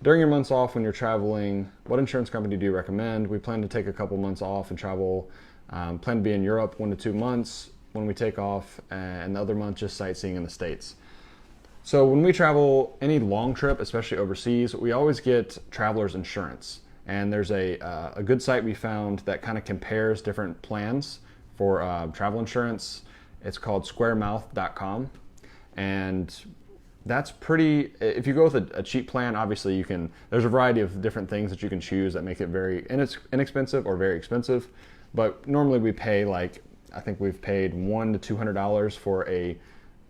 During your months off when you're traveling, what insurance company do you recommend? We plan to take a couple months off and travel. Plan to be in Europe 1 to 2 months when we take off, and the other month just sightseeing in the States. So when we travel any long trip, especially overseas, we always get traveler's insurance. And there's a good site we found that kind of compares different plans for travel insurance. It's called squaremouth.com. And that's pretty, if you go with a cheap plan, obviously you can, there's a variety of different things that you can choose that make it very inexpensive or very expensive. But normally we pay like, I think we've paid $100 to $200 for a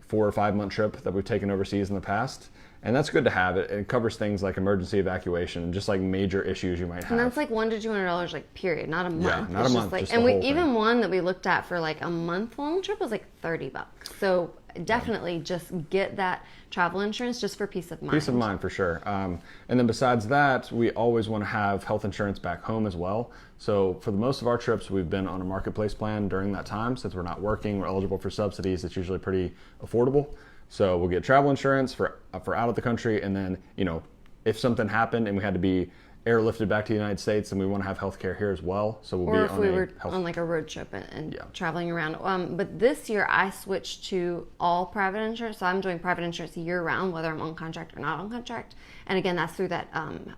4 or 5 month trip that we've taken overseas in the past. And that's good to have. It covers things like emergency evacuation and just like major issues you might have. And that's like $100 to $200 like period, not a month. Yeah, not a month. Like, just and the we whole even thing. one that we looked at for like a month-long trip was like $30. So definitely just get that travel insurance just for peace of mind. Peace of mind for sure. And then besides that, we always want to have health insurance back home as well. So for the most of our trips, we've been on a marketplace plan during that time. Since we're not working, we're eligible for subsidies. It's usually pretty affordable. So we'll get travel insurance for out of the country, and then, you know, if something happened and we had to be airlifted back to the United States, and we want to have health care here as well. So we'll or be if on we were on like a road trip and traveling around. But this year I switched to all private insurance. So I'm doing private insurance year round, whether I'm on contract or not on contract. And again, that's through that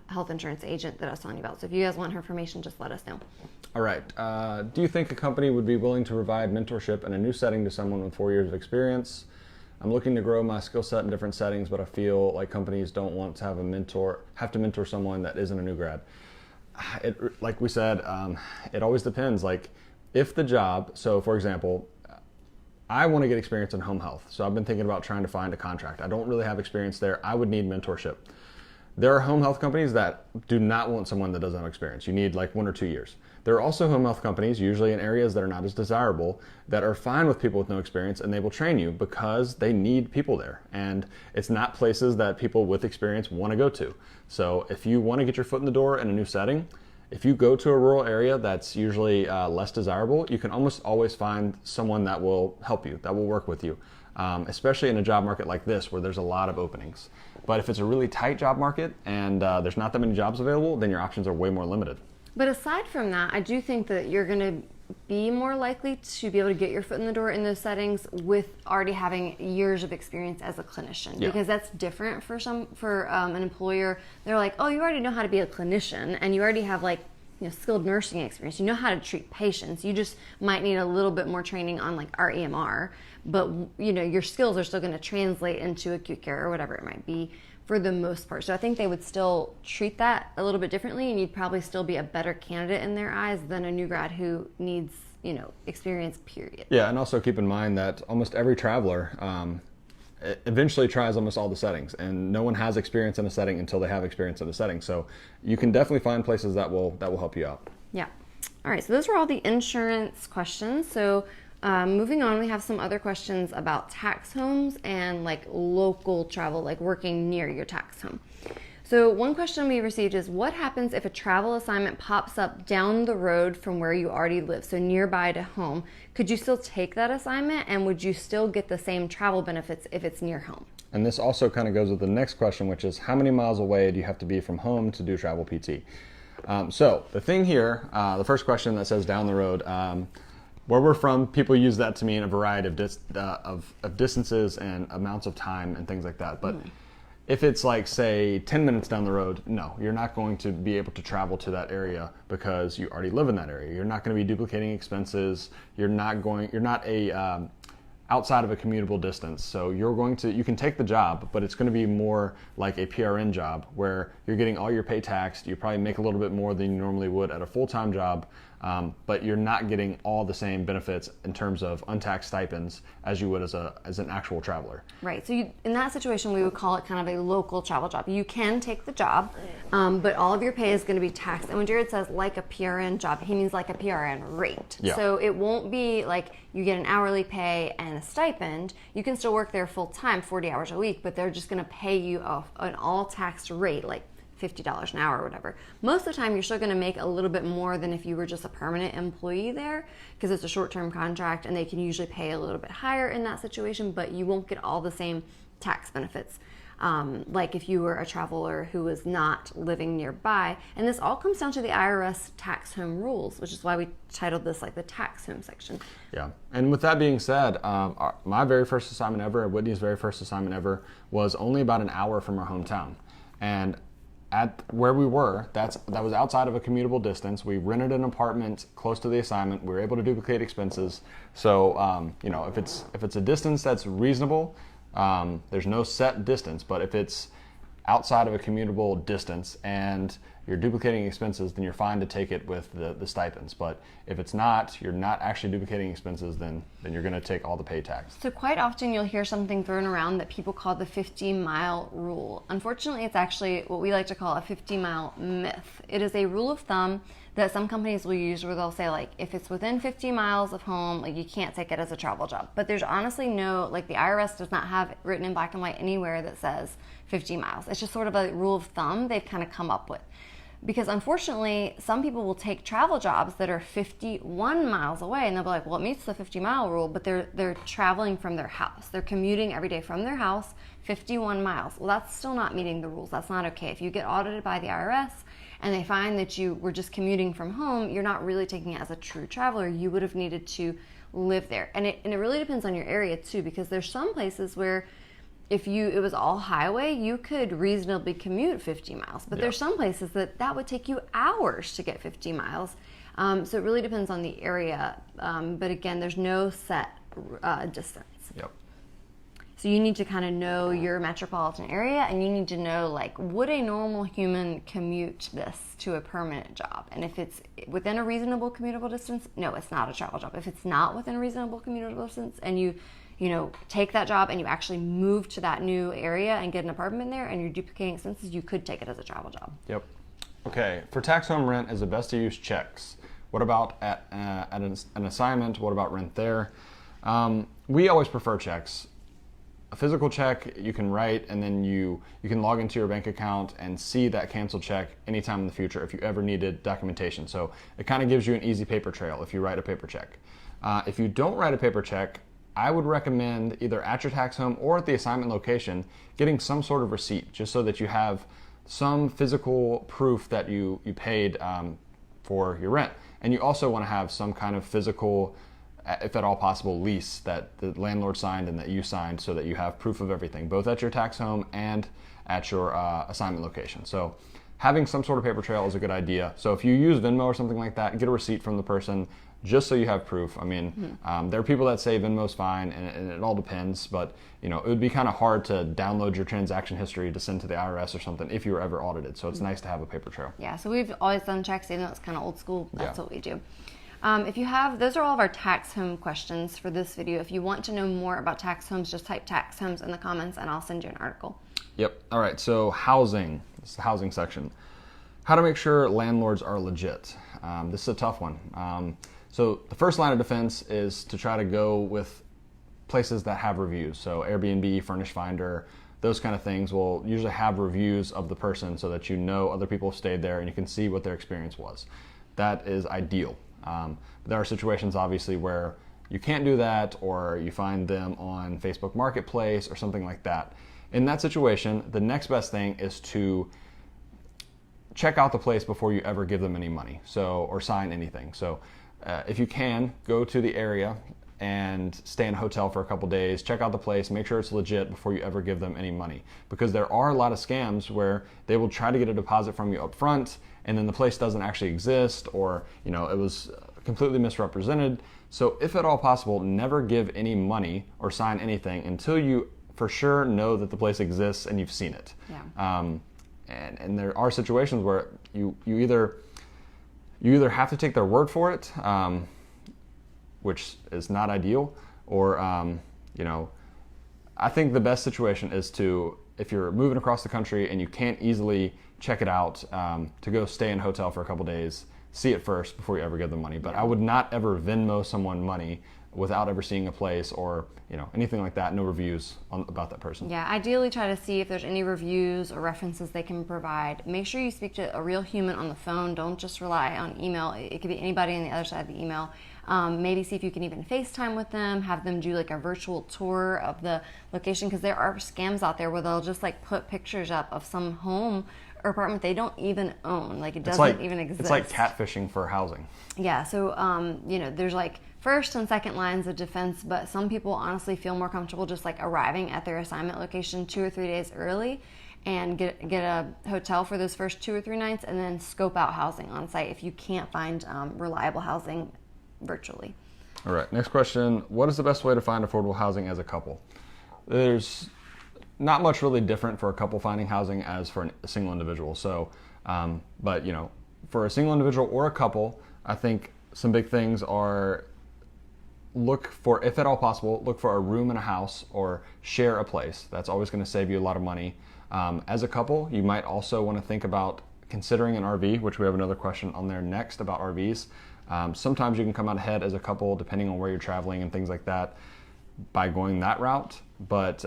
health insurance agent that I was telling you about. So if you guys want her information, just let us know. All right. Do you think a company would be willing to provide mentorship in a new setting to someone with 4 years of experience? I'm looking to grow my skill set in different settings, but I feel like companies don't want to have to mentor someone that isn't a new grad. Like we said, it always depends. Like if the job, so for example, I want to get experience in home health. So I've been thinking about trying to find a contract. I don't really have experience there. I would need mentorship. There are home health companies that do not want someone that doesn't have experience. You need like 1 or 2 years. There are also home health companies, usually in areas that are not as desirable, that are fine with people with no experience, and they will train you because they need people there. And it's not places that people with experience want to go to. So if you want to get your foot in the door in a new setting, if you go to a rural area that's usually less desirable, you can almost always find someone that will help you, that will work with you, especially in a job market like this where there's a lot of openings. But if it's a really tight job market and there's not that many jobs available, then your options are way more limited. But aside from that, I do think that you're going to be more likely to be able to get your foot in the door in those settings with already having years of experience as a clinician, because that's different for an employer. They're like, oh, you already know how to be a clinician, and you already have like skilled nursing experience. You know how to treat patients. You just might need a little bit more training on like our EMR, but your skills are still going to translate into acute care or whatever it might be for the most part. So I think they would still treat that a little bit differently, and you'd probably still be a better candidate in their eyes than a new grad who needs, experience, period. Yeah, and also keep in mind that almost every traveler eventually tries almost all the settings, and no one has experience in a setting until they have experience in a setting. So you can definitely find places that will help you out. Yeah. All right, so those are all the insurance questions. So moving on, we have some other questions about tax homes and like local travel, like working near your tax home. So one question we received is, what happens if a travel assignment pops up down the road from where you already live, so nearby to home? Could you still take that assignment, and would you still get the same travel benefits if it's near home? And this also kind of goes with the next question, which is how many miles away do you have to be from home to do travel PT? So the thing here, the first question that says down the road, where we're from, people use that to mean a variety of distances and amounts of time and things like that. But if it's like, say, 10 minutes down the road, no, you're not going to be able to travel to that area because you already live in that area. You're not going to be duplicating expenses. You're not outside of a commutable distance. So you can take the job, but it's going to be more like a PRN job where you're getting all your pay taxed. You probably make a little bit more than you normally would at a full-time job, but you're not getting all the same benefits in terms of untaxed stipends as you would as an actual traveler. Right. So in that situation, we would call it kind of a local travel job. You can take the job, but all of your pay is going to be taxed. And when Jared says like a PRN job, he means like a PRN rate. Yeah. So it won't be like you get an hourly pay and a stipend. You can still work there full time, 40 hours a week, but they're just going to pay you off an all taxed rate, like $50 an hour or whatever. Most of the time, you're still going to make a little bit more than if you were just a permanent employee there, because it's a short-term contract and they can usually pay a little bit higher in that situation, but you won't get all the same tax benefits like if you were a traveler who was not living nearby. And this all comes down to the IRS tax home rules, which is why we titled this like the tax home section. Yeah, and with that being said, my very first assignment ever, Whitney's very first assignment ever, was only about an hour from our hometown. And at where we were, that was outside of a commutable distance. We rented an apartment close to the assignment. We were able to duplicate expenses. So, if it's a distance that's reasonable, there's no set distance. But if it's outside of a commutable distance and you're duplicating expenses, then you're fine to take it with the stipends. But if it's not, you're not actually duplicating expenses, then you're going to take all the pay tax. So quite often you'll hear something thrown around that people call the 50-mile rule. Unfortunately, it's actually what we like to call a 50-mile myth. It is a rule of thumb that some companies will use where they'll say, like, if it's within 50 miles of home, like, you can't take it as a travel job. But there's honestly no, like, the IRS does not have written in black and white anywhere that says 50 miles. It's just sort of a rule of thumb they've kind of come up with. Because unfortunately, some people will take travel jobs that are 51 miles away, and they'll be like, well, it meets the 50-mile rule, but they're traveling from their house. They're commuting every day from their house 51 miles. Well, that's still not meeting the rules. That's not okay. If you get audited by the IRS and they find that you were just commuting from home, you're not really taking it as a true traveler. You would have needed to live there. And it really depends on your area too, because there's some places where if it was all highway, you could reasonably commute 50 miles. But there's some places that would take you hours to get 50 miles. So it really depends on the area. But again, there's no set distance. Yep. So you need to kind of know your metropolitan area, and you need to know, like, would a normal human commute this to a permanent job? And if it's within a reasonable commutable distance, no, it's not a travel job. If it's not within a reasonable commutable distance and you take that job and you actually move to that new area and get an apartment there and you're duplicating expenses, you could take it as a travel job. Yep. Okay, for tax home rent, is it best to use checks? What about at an assignment? What about rent there? We always prefer checks. A physical check you can write, and then you can log into your bank account and see that canceled check anytime in the future if you ever needed documentation. So it kind of gives you an easy paper trail if you write a paper check. If you don't write a paper check, I would recommend either at your tax home or at the assignment location getting some sort of receipt, just so that you have some physical proof that you paid for your rent. And you also want to have some kind of physical, if at all possible, lease that the landlord signed and that you signed, so that you have proof of everything, both at your tax home and at your assignment location. So having some sort of paper trail is a good idea. So if you use Venmo or something like that, get a receipt from the person just so you have proof. I mean, there are people that say Venmo's fine, and it all depends, but it would be kind of hard to download your transaction history to send to the IRS or something if you were ever audited. So it's nice to have a paper trail. Yeah, so we've always done checks, even though it's kind of old school. That's what we do. Those are all of our tax home questions for this video. If you want to know more about tax homes, just type tax homes in the comments and I'll send you an article. Yep. All right. So housing. This is the housing section. How to make sure landlords are legit. This is a tough one. So the first line of defense is to try to go with places that have reviews. So Airbnb, Furnish Finder, those kind of things will usually have reviews of the person so that other people have stayed there and you can see what their experience was. That is ideal. But there are situations obviously where you can't do that, or you find them on Facebook Marketplace or something like that. In that situation, the next best thing is to check out the place before you ever give them any money, or sign anything. So if you can, go to the area and stay in a hotel for a couple days, check out the place, make sure it's legit before you ever give them any money. Because there are a lot of scams where they will try to get a deposit from you up front, and then the place doesn't actually exist, or it was completely misrepresented. So if at all possible, never give any money or sign anything until you for sure know that the place exists and you've seen it. Yeah. And there are situations where you either have to take their word for it, which is not ideal, or I think the best situation is if you're moving across the country and you can't easily check it out, to go stay in a hotel for a couple days, see it first before you ever give them money. But I would not ever Venmo someone money without ever seeing a place or anything like that, no reviews about that person. Yeah, ideally try to see if there's any reviews or references they can provide. Make sure you speak to a real human on the phone. Don't just rely on email. It could be anybody on the other side of the email. Maybe see if you can even FaceTime with them, have them do like a virtual tour of the location, because there are scams out there where they'll just like put pictures up of some home or apartment they don't even own. Like it doesn't even exist. It's like catfishing for housing. Yeah, so there's like first and second lines of defense, but some people honestly feel more comfortable just like arriving at their assignment location 2 or 3 days early and get a hotel for those first 2 or 3 nights, and then scope out housing on site if you can't find reliable housing virtually. All right, next question. What is the best way to find affordable housing as a couple? There's not much really different for a couple finding housing as for a single individual. So, but for a single individual or a couple, I think some big things are look for, if at all possible, look for a room in a house or share a place. That's always going to save you a lot of money. As a couple, you might also want to think about considering an RV, which we have another question on there next about RVs. Sometimes you can come out ahead as a couple depending on where you're traveling and things like that by going that route. But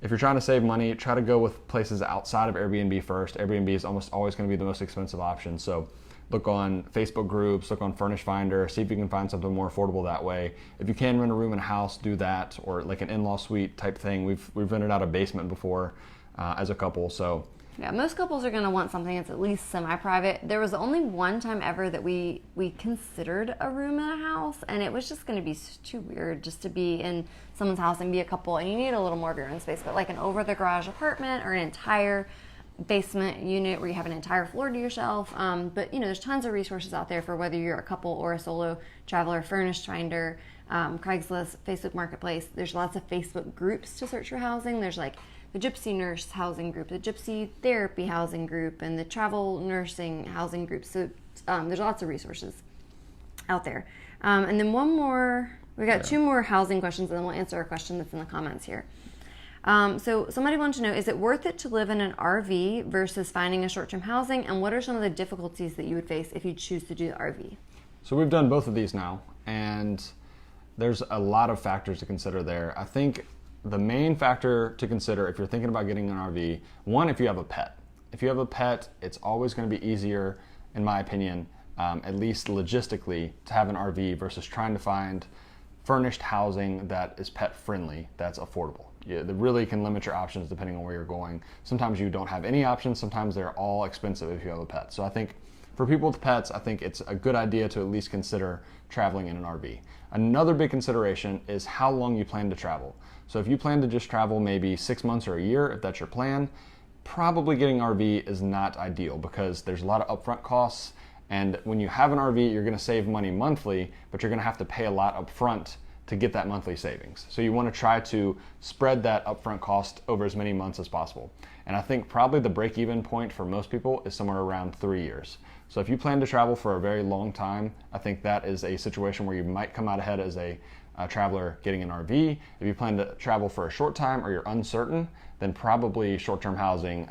if you're trying to save money, try to go with places outside of Airbnb first. Airbnb is almost always going to be the most expensive option. So look on Facebook groups, look on Furnish Finder, see if you can find something more affordable that way. If you can rent a room in a house, do that, or like an in-law suite type thing. We've rented out a basement before as a couple. So yeah, most couples are going to want something that's at least semi-private. There was only one time ever that we considered a room in a house, and it was just going to be too weird just to be in someone's house and be a couple, and you need a little more of your own space. But like an over-the-garage apartment or an entire basement unit where you have an entire floor to yourself. But there's tons of resources out there for whether you're a couple or a solo traveler. Furnish Finder, Craigslist, Facebook Marketplace. There's lots of Facebook groups to search for housing. There's like the Gypsy Nurse Housing Group, the Gypsy Therapy Housing Group, and the Travel Nursing Housing Group. So there's lots of resources out there. And then one more We got two more housing questions, and then we'll answer a question that's in the comments here. So somebody wanted to know, is it worth it to live in an RV versus finding a short-term housing? And what are some of the difficulties that you would face if you choose to do the RV? So we've done both of these now, and there's a lot of factors to consider there. I think the main factor to consider if you're thinking about getting an RV, one, if you have a pet. If you have a pet, it's always going to be easier, in my opinion, at least logistically, to have an RV versus trying to find furnished housing that is pet friendly, that's affordable. That really can limit your options depending on where you're going. Sometimes you don't have any options, sometimes they're all expensive if you have a pet. So I think for people with pets, I think it's a good idea to at least consider traveling in an RV. Another big consideration is how long you plan to travel. So if you plan to just travel maybe 6 months or a year, if that's your plan, probably getting an RV is not ideal because there's a lot of upfront costs. And when you have an RV, you're going to save money monthly, but you're going to have to pay a lot up front to get that monthly savings. So you want to try to spread that upfront cost over as many months as possible. And I think probably the break-even point for most people is somewhere around 3 years. So if you plan to travel for a very long time, I think that is a situation where you might come out ahead as a traveler getting an RV. If you plan to travel for a short time or you're uncertain, then probably short-term housing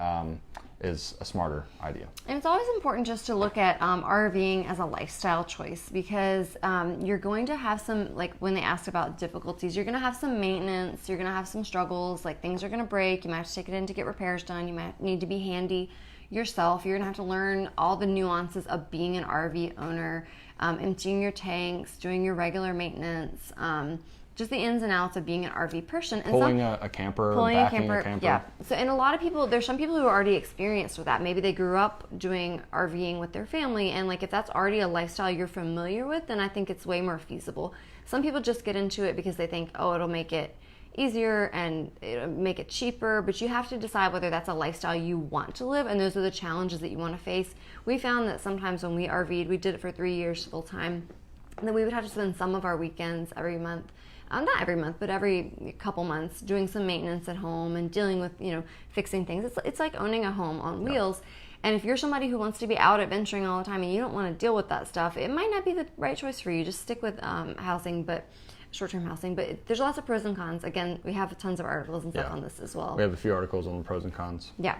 is a smarter idea. And it's always important just to look at RVing as a lifestyle choice because you're going to have some, like when they asked about difficulties, you're going to have some maintenance, you're going to have some struggles, like things are going to break, you might have to take it in to get repairs done, you might need to be handy yourself, you're going to have to learn all the nuances of being an RV owner, emptying your tanks, doing your regular maintenance, just the ins and outs of being an RV person. And pulling a camper, backing a camper. Yeah. So, and a lot of people, there's some people who are already experienced with that. Maybe they grew up doing RVing with their family, and like if that's already a lifestyle you're familiar with, then I think it's way more feasible. Some people just get into it because they think, oh, it'll make it easier and it'll make it cheaper, but you have to decide whether that's a lifestyle you want to live, and those are the challenges that you want to face. We found that sometimes when we RV'd, we did it for 3 years full time, and then we would have to spend some of our weekends every month, not every month, but every couple months, doing some maintenance at home and dealing with, fixing things. It's like owning a home on wheels. And if you're somebody who wants to be out adventuring all the time and you don't want to deal with that stuff, it might not be the right choice for you. Just stick with housing, but short-term housing. But there's lots of pros and cons. Again, we have tons of articles and stuff on this as well. We have a few articles on the pros and cons. Yeah.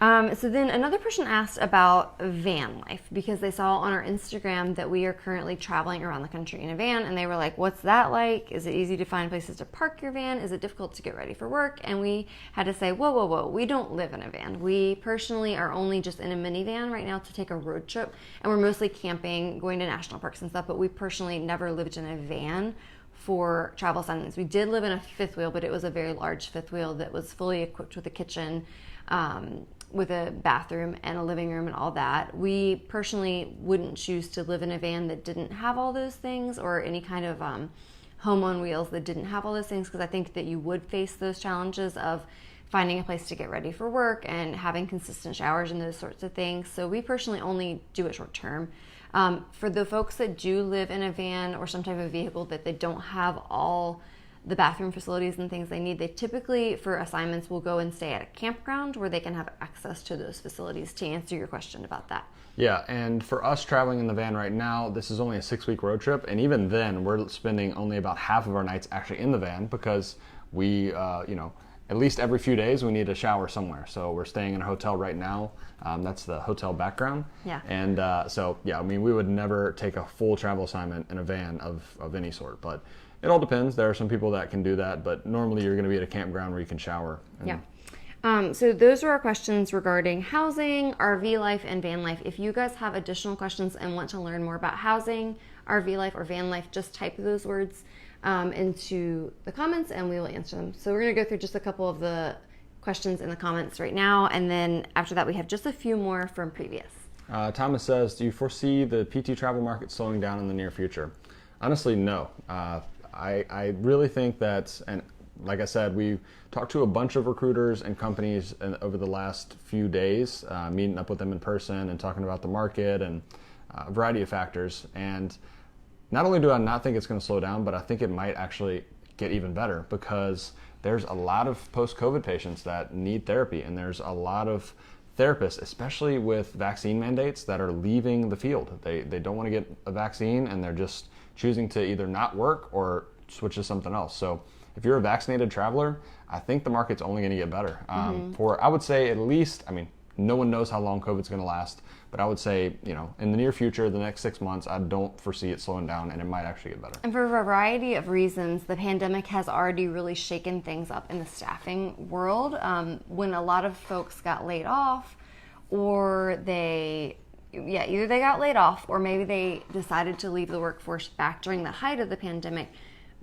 So then another person asked about van life because they saw on our Instagram that we are currently traveling around the country in a van, and they were like, what's that like? Is it easy to find places to park your van? Is it difficult to get ready for work? And we had to say, whoa, we don't live in a van. We personally are only just in a minivan right now to take a road trip, and we're mostly camping, going to national parks and stuff, but we personally never lived in a van for travel assignments. We did live in a fifth wheel, but it was a very large fifth wheel that was fully equipped with a kitchen, with a bathroom and a living room and all that. We personally wouldn't choose to live in a van that didn't have all those things, or any kind of home on wheels that didn't have all those things, because I think that you would face those challenges of finding a place to get ready for work and having consistent showers and those sorts of things. So we personally only do it short term. For the folks that do live in a van or some type of vehicle that they don't have all the bathroom facilities and things they need, they typically, for assignments, will go and stay at a campground where they can have access to those facilities, to answer your question about that. Yeah, and for us traveling in the van right now, this is only a 6-week road trip, and even then, we're spending only about half of our nights actually in the van because we, at least every few days we need a shower somewhere. So we're staying in a hotel right now. That's the hotel background. Yeah. And we would never take a full travel assignment in a van of any sort, but it all depends. There are some people that can do that, but normally you're going to be at a campground where you can shower. Yeah. So those are our questions regarding housing, RV life, and van life. If you guys have additional questions and want to learn more about housing, RV life, or van life, just type those words into the comments and we will answer them. So we're going to go through just a couple of the questions in the comments right now, and then after that we have just a few more from previous. Thomas says, do you foresee the PT travel market slowing down in the near future? Honestly, no. I really think that, and like I said, we talked to a bunch of recruiters and companies over the last few days, meeting up with them in person and talking about the market and a variety of factors. And not only do I not think it's going to slow down, but I think it might actually get even better because there's a lot of post-COVID patients that need therapy, and there's a lot of therapists, especially with vaccine mandates, that are leaving the field. They don't want to get a vaccine, and they're just choosing to either not work or switch to something else. So if you're a vaccinated traveler, I think the market's only going to get better. For, I would say, at least, I mean, no one knows how long COVID's going to last, but I would say, in the near future, the next 6 months, I don't foresee it slowing down, and it might actually get better. And for a variety of reasons, the pandemic has already really shaken things up in the staffing world. When a lot of folks got laid off, or either they got laid off, or maybe they decided to leave the workforce back during the height of the pandemic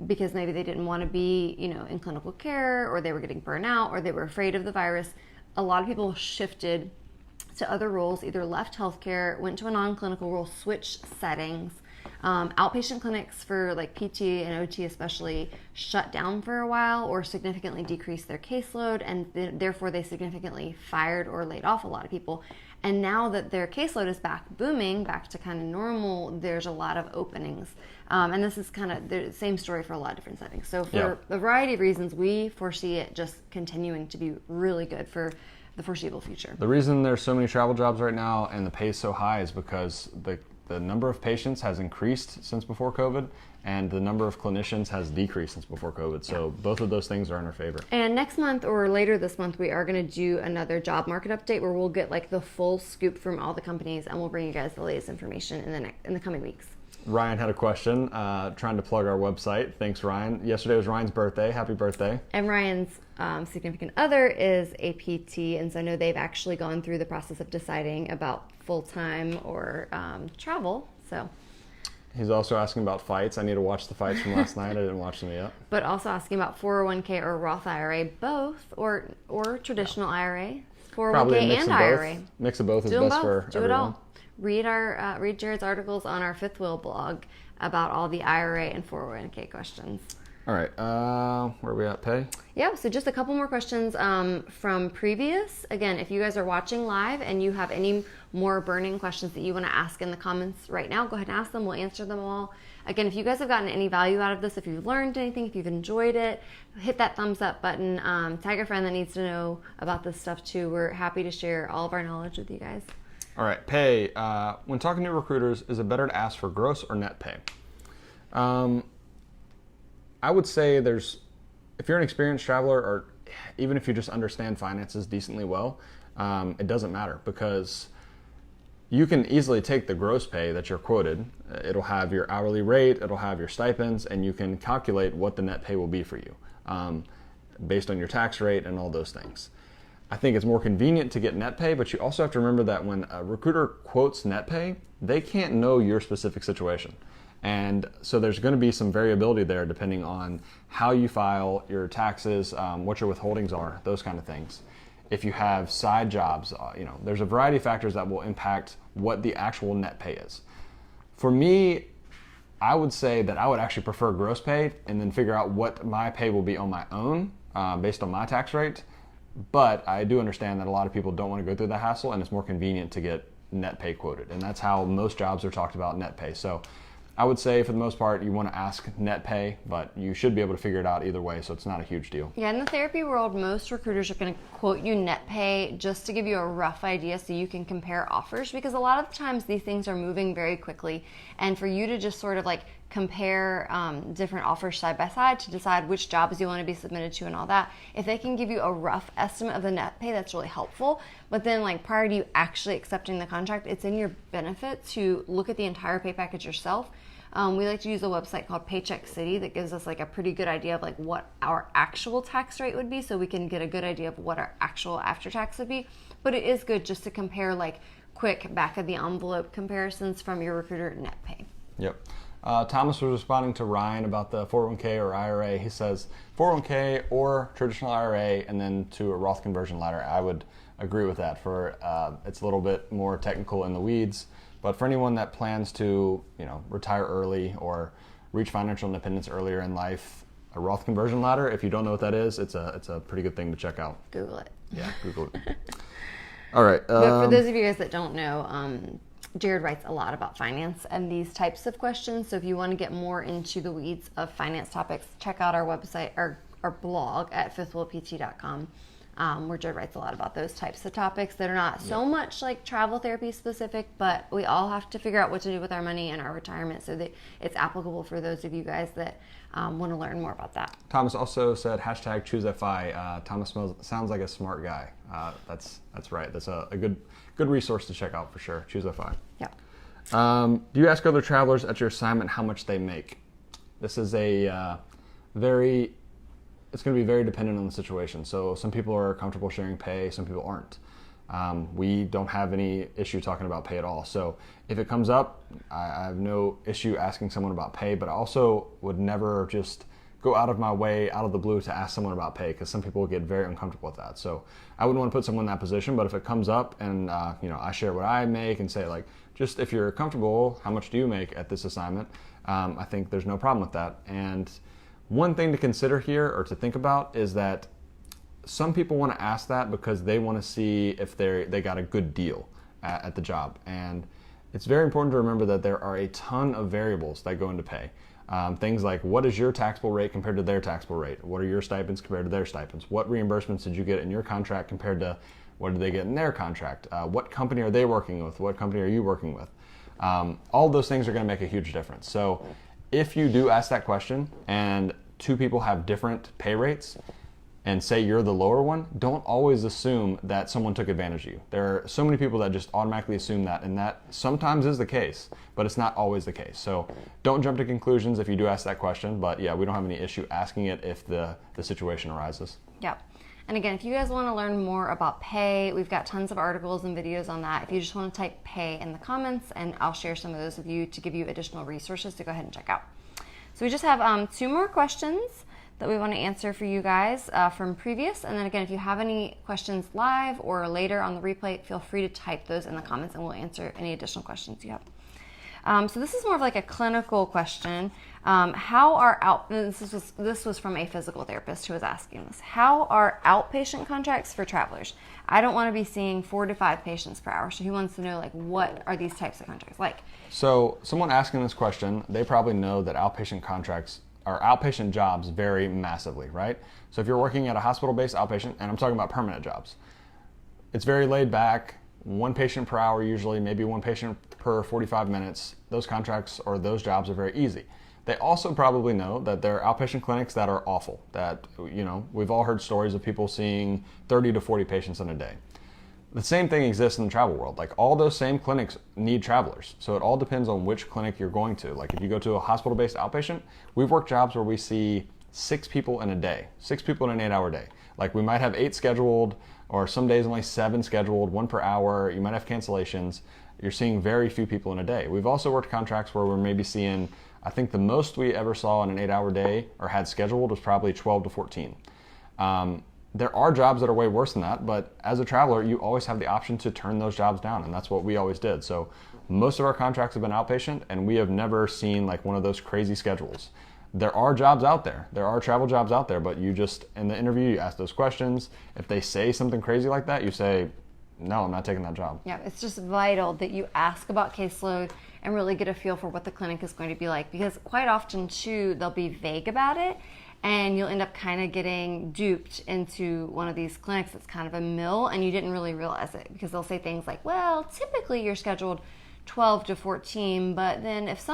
because maybe they didn't want to be, in clinical care, or they were getting burnt out, or they were afraid of the virus. A lot of people shifted to other roles, either left healthcare, went to a non-clinical role, switched settings. Outpatient clinics for like PT and OT especially shut down for a while or significantly decreased their caseload, and therefore they significantly fired or laid off a lot of people. And now that their caseload is back booming, back to kind of normal, there's a lot of openings. And this is kind of the same story for a lot of different settings. So for a variety of reasons, we foresee it just continuing to be really good for the foreseeable future. The reason there's so many travel jobs right now and the pay is so high is because the number of patients has increased since before COVID, and the number of clinicians has decreased since before COVID. So both of those things are in our favor. And next month or later this month, we are going to do another job market update where we'll get like the full scoop from all the companies, and we'll bring you guys the latest information in the coming weeks. Ryan had a question, trying to plug our website. Thanks, Ryan. Yesterday was Ryan's birthday. Happy birthday. And Ryan's significant other is a PT, and so I know they've actually gone through the process of deciding about full-time or travel. So he's also asking about fights. I need to watch the fights from last night. I didn't watch them yet. But also asking about 401k or Roth IRA, both, or traditional IRA, 401k Probably a mix and of IRA. Both. Mix of both is Do them best both. for Do everyone. it all. Read Jared's articles on our Fifth Wheel blog about all the IRA and 401k questions. All right, where are we at, Pay? Yeah, so just a couple more questions from previous. Again, if you guys are watching live and you have any more burning questions that you want to ask in the comments right now, go ahead and ask them. We'll answer them all. Again, if you guys have gotten any value out of this, if you've learned anything, if you've enjoyed it, hit that thumbs up button. Tag a friend that needs to know about this stuff too. We're happy to share all of our knowledge with you guys. All right, Pay. When talking to recruiters, is it better to ask for gross or net pay? I would say if you're an experienced traveler, or even if you just understand finances decently well, it doesn't matter, because you can easily take the gross pay that you're quoted. It'll have your hourly rate, it'll have your stipends, and you can calculate what the net pay will be for you based on your tax rate and all those things. I think it's more convenient to get net pay, but you also have to remember that when a recruiter quotes net pay, they can't know your specific situation. And so there's going to be some variability there depending on how you file your taxes, what your withholdings are, those kind of things. If you have side jobs, there's a variety of factors that will impact what the actual net pay is. For me, I would say that I would actually prefer gross pay and then figure out what my pay will be on my own based on my tax rate. But I do understand that a lot of people don't want to go through the hassle, and it's more convenient to get net pay quoted. And that's how most jobs are talked about, net pay. So I would say for the most part, you want to ask net pay, but you should be able to figure it out either way, so it's not a huge deal. Yeah, in the therapy world, most recruiters are going to quote you net pay just to give you a rough idea so you can compare offers, because a lot of the times these things are moving very quickly, and for you to just sort of like compare different offers side by side to decide which jobs you want to be submitted to and all that, if they can give you a rough estimate of the net pay, that's really helpful. But then like prior to you actually accepting the contract, it's in your benefit to look at the entire pay package yourself. We like to use a website called Paycheck City that gives us like a pretty good idea of like what our actual tax rate would be, so we can get a good idea of what our actual after tax would be. But it is good just to compare like quick back of the envelope comparisons from your recruiter net pay. Yep. Thomas was responding to Ryan about the 401k or IRA. He says 401k or traditional IRA, and then to a Roth conversion ladder. I would agree with that. It's a little bit more technical in the weeds. But for anyone that plans to, retire early or reach financial independence earlier in life, a Roth conversion ladder, if you don't know what that is, it's a pretty good thing to check out. Google it. Yeah, Google it. All right. But for those of you guys that don't know, Jared writes a lot about finance and these types of questions. So if you want to get more into the weeds of finance topics, check out our website, our blog at fifthwheelpt.com. where Jared writes a lot about those types of topics that are not so much like travel therapy specific, but we all have to figure out what to do with our money and our retirement so that it's applicable for those of you guys that want to learn more about that. Thomas also said hashtag ChooseFI. Thomas sounds like a smart guy. That's right. That's a good resource to check out for sure. ChooseFI. Yeah. Do you ask other travelers at your assignment how much they make? This is it's going to be very dependent on the situation. So some people are comfortable sharing pay, some people aren't. We don't have any issue talking about pay at all. So if it comes up, I have no issue asking someone about pay, but I also would never just go out of my way, out of the blue, to ask someone about pay, because some people get very uncomfortable with that. So I wouldn't want to put someone in that position, but if it comes up and I share what I make and say, like, just if you're comfortable, how much do you make at this assignment? I think there's no problem with that. And one thing to consider here, or to think about, is that some people want to ask that because they want to see if they got a good deal at the job. And it's very important to remember that there are a ton of variables that go into pay. Things like, what is your taxable rate compared to their taxable rate? What are your stipends compared to their stipends? What reimbursements did you get in your contract compared to what did they get in their contract? What company are they working with? What company are you working with? All those things are going to make a huge difference. So if you do ask that question and two people have different pay rates and say you're the lower one, don't always assume that someone took advantage of you. There are so many people that just automatically assume that, and that sometimes is the case, but it's not always the case. So don't jump to conclusions if you do ask that question, but yeah, we don't have any issue asking it if the situation arises. Yeah. And again, if you guys want to learn more about pay, we've got tons of articles and videos on that. If you just want to type pay in the comments, and I'll share some of those with you to give you additional resources to go ahead and check out. So we just have 2 more questions that we want to answer for you guys from previous. And then again, if you have any questions live or later on the replay, feel free to type those in the comments and we'll answer any additional questions you have. So this is more of like a clinical question. This was from a physical therapist who was asking this. How are outpatient contracts for travelers? I don't want to be seeing 4 to 5 patients per hour. So he wants to know, like, what are these types of contracts like? So someone asking this question, they probably know that outpatient contracts or outpatient jobs vary massively, right? So if you're working at a hospital-based outpatient, and I'm talking about permanent jobs, it's very laid back, 1 patient per hour usually, maybe 1 patient per 45 minutes. Those contracts or those jobs are very easy. They also probably know that there are outpatient clinics that are awful, that, we've all heard stories of people seeing 30 to 40 patients in a day. The same thing exists in the travel world. Like, all those same clinics need travelers. So it all depends on which clinic you're going to. Like, if you go to a hospital-based outpatient, we've worked jobs where we see 6 people in a day, 6 people in an 8-hour day. Like, we might have 8 scheduled, or some days only 7 scheduled, 1 per hour. You might have cancellations. You're seeing very few people in a day. We've also worked contracts where we're maybe seeing, I think the most we ever saw in an 8-hour day or had scheduled was probably 12 to 14. There are jobs that are way worse than that, but as a traveler, you always have the option to turn those jobs down, and that's what we always did. So most of our contracts have been outpatient, and we have never seen like one of those crazy schedules. There are jobs out there. There are travel jobs out there, but you just, in the interview, you ask those questions. If they say something crazy like that, you say, no, I'm not taking that job. Yeah, it's just vital that you ask about caseload and really get a feel for what the clinic is going to be like, because quite often, too, they'll be vague about it, and you'll end up kind of getting duped into one of these clinics that's kind of a mill, and you didn't really realize it, because they'll say things like, well, typically you're scheduled 12 to 14, but then if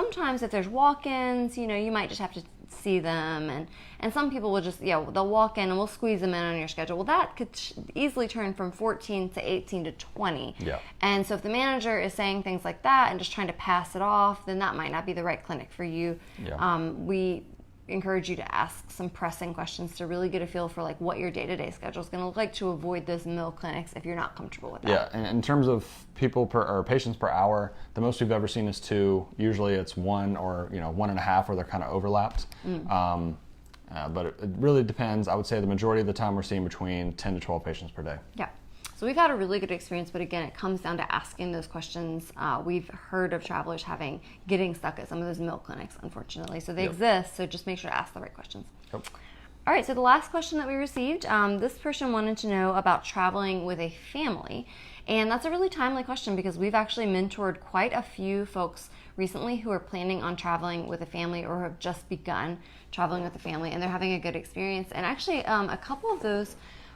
there's walk-ins, you might just have to see them, and some people will just, they'll walk in and we'll squeeze them in on your schedule. Well, that could easily turn from 14 to 18 to 20. Yeah. And so if the manager is saying things like that and just trying to pass it off, then that might not be the right clinic for you. Yeah. We encourage you to ask some pressing questions to really get a feel for like what your day-to-day schedule is going to look like, to avoid those mill clinics if you're not comfortable with that. Yeah, and in terms of patients per hour, the most we've ever seen is 2. Usually it's 1 or 1.5, where they're kind of overlapped. But it really depends. I would say the majority of the time we're seeing between 10 to 12 patients per day. Yeah. So we've had a really good experience, but again, it comes down to asking those questions. We've heard of travelers getting stuck at some of those mill clinics, unfortunately. So they exist, so just make sure to ask the right questions. Yep. All right, so the last question that we received, this person wanted to know about traveling with a family. And that's a really timely question, because we've actually mentored quite a few folks recently who are planning on traveling with a family or have just begun traveling with a family, and they're having a good experience. And actually, a couple of those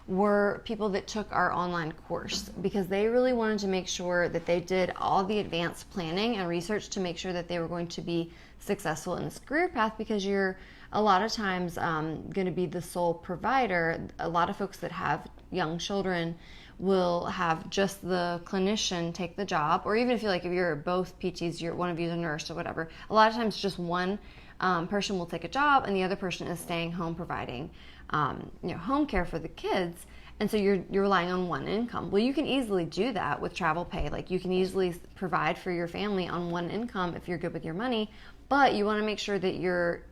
were people that took our online course, because they really wanted to make sure that they did all the advanced planning and research to make sure that they were going to be successful in this career path, because you're a lot of times going to be the sole provider. A lot of folks that have young children will have just the clinician take the job, or even if you're both PTs, one of you is a nurse or whatever. A lot of times just one person will take a job and the other person is staying home providing home care for the kids. And so you're relying on one income. Well, you can easily do that with travel pay. Like, you can easily provide for your family on one income if you're good with your money, but you want to make sure that you're,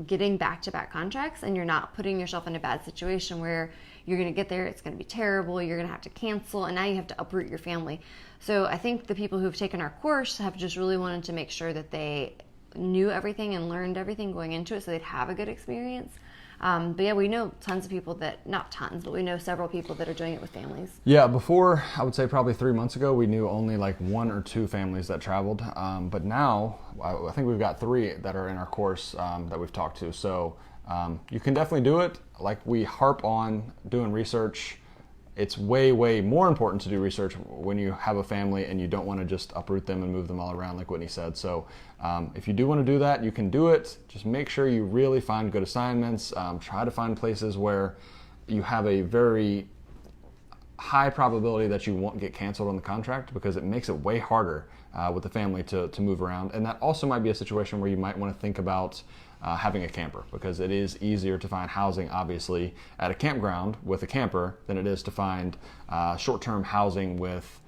getting back-to-back contracts and you're not putting yourself in a bad situation where you're going to get there, it's going to be terrible, you're going to have to cancel, and now you have to uproot your family. So I think the people who've taken our course have just really wanted to make sure that they knew everything and learned everything going into it so they'd have a good experience. But yeah, we know tons of people not tons, but we know several people that are doing it with families. Yeah, before, I would say probably 3 months ago, we knew only like 1 or 2 families that traveled. But now, I think we've got 3 that are in our course that we've talked to. So you can definitely do it. Like, we harp on doing research. It's way, way more important to do research when you have a family and you don't want to just uproot them and move them all around like Whitney said. So if you do want to do that, you can do it. Just make sure you really find good assignments. Try to find places where you have a very high probability that you won't get canceled on the contract, because it makes it way harder with the family to move around. And that also might be a situation where you might want to think about having a camper, because it is easier to find housing, obviously, at a campground with a camper than it is to find short-term housing with,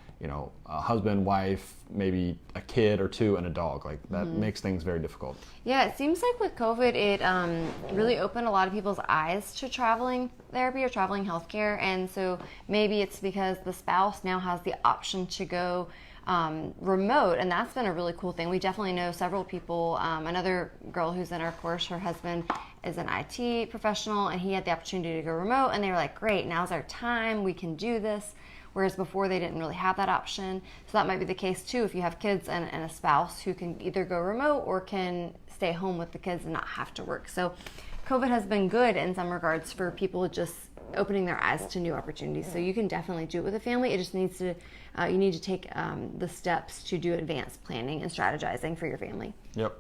a husband, wife, maybe a kid or 2 and a dog. Like, that makes things very difficult. Yeah, it seems like with COVID, it really opened a lot of people's eyes to traveling therapy or traveling healthcare. And so maybe it's because the spouse now has the option to go remote, and that's been a really cool thing. We definitely know several people. Another girl who's in our course, her husband is an IT professional, and he had the opportunity to go remote, and they were like, great, now's our time, we can do this. Whereas before, they didn't really have that option. So that might be the case too if you have kids and a spouse who can either go remote or can stay home with the kids and not have to work. So COVID has been good in some regards for people just opening their eyes to new opportunities. So you can definitely do it with a family. It just needs to, you need to take the steps to do advanced planning and strategizing for your family. Yep.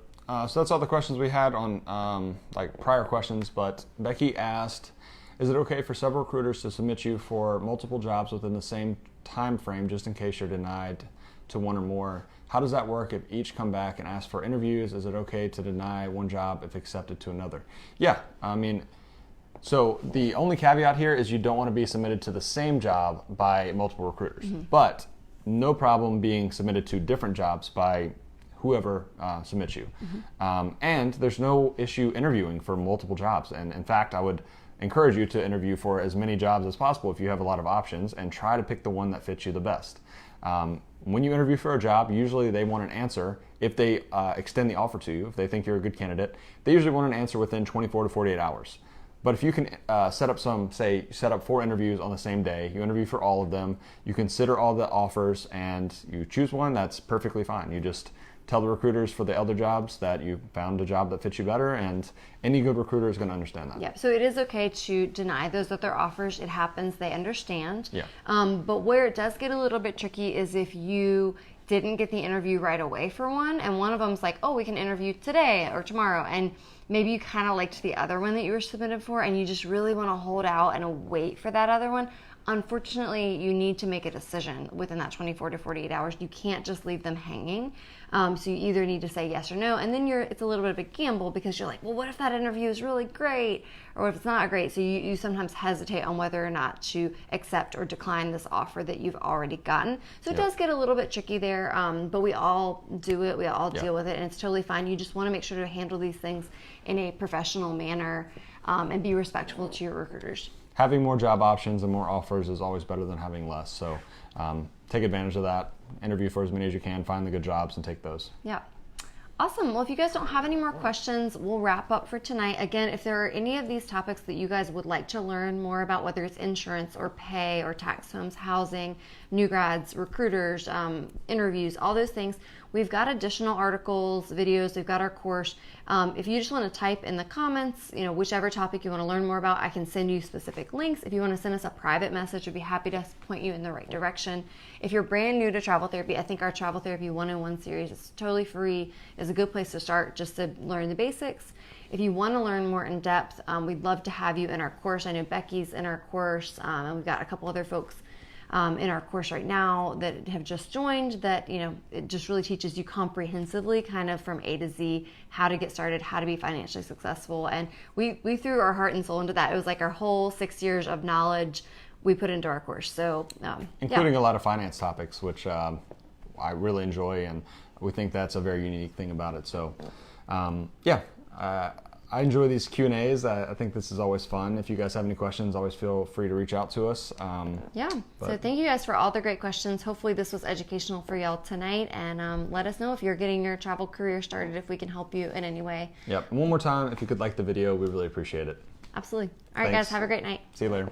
So that's all the questions we had on prior questions. But Becky asked, is it okay for several recruiters to submit you for multiple jobs within the same time frame, just in case you're denied to one or more? How does that work if each come back and ask for interviews? Is it okay to deny one job if accepted to another? Yeah, so the only caveat here is you don't want to be submitted to the same job by multiple recruiters, but no problem being submitted to different jobs by whoever submits you. And there's no issue interviewing for multiple jobs. And in fact, I would encourage you to interview for as many jobs as possible if you have a lot of options, and try to pick the one that fits you the best. When you interview for a job, usually they want an answer. If they extend the offer to you, if they think you're a good candidate, they usually want an answer within 24 to 48 hours. But if you can set up 4 interviews on the same day, you interview for all of them, you consider all the offers, and you choose one, that's perfectly fine. You just tell the recruiters for the other jobs that you found a job that fits you better, and any good recruiter is going to understand that. Yeah, so it is okay to deny those other offers. It happens, they understand. Yeah. But where it does get a little bit tricky is if you didn't get the interview right away for one, and one of them's like, oh, we can interview today or tomorrow, and maybe you kind of liked the other one that you were submitted for, and you just really want to hold out and wait for that other one. Unfortunately, you need to make a decision within that 24 to 48 hours. You can't just leave them hanging. So you either need to say yes or no, and then it's a little bit of a gamble, because you're like, well, what if that interview is really great, or if it's not great? So you sometimes hesitate on whether or not to accept or decline this offer that you've already gotten. So it does get a little bit tricky there, but we all do it. We all deal with it, and it's totally fine. You just want to make sure to handle these things in a professional manner and be respectful to your recruiters. Having more job options and more offers is always better than having less. So take advantage of that. Interview for as many as you can, find the good jobs, and take those. Yeah. Awesome. Well, if you guys don't have any more questions, we'll wrap up for tonight. Again, if there are any of these topics that you guys would like to learn more about, whether it's insurance or pay or tax homes, housing, new grads, recruiters, interviews, all those things, we've got additional articles, videos, we've got our course. If you just want to type in the comments, whichever topic you want to learn more about, I can send you specific links. If you want to send us a private message, we'd be happy to point you in the right direction. If you're brand new to travel therapy, I think our Travel Therapy 101 series is totally free. Is a good place to start just to learn the basics. If you want to learn more in depth, we'd love to have you in our course. I know Becky's in our course, and we've got a couple other folks in our course right now that have just joined that, it just really teaches you comprehensively kind of from A to Z how to get started, how to be financially successful. And we threw our heart and soul into that. It was like our whole 6 years of knowledge we put into our course. So including a lot of finance topics, which I really enjoy, and we think that's a very unique thing about it. So I enjoy these Q&As. I think this is always fun. If you guys have any questions, always feel free to reach out to us. So thank you guys for all the great questions. Hopefully this was educational for y'all tonight, and let us know if you're getting your travel career started, if we can help you in any way. Yep. One more time, if you could like the video, we really appreciate it. Absolutely. All right, guys, have a great night. See you later.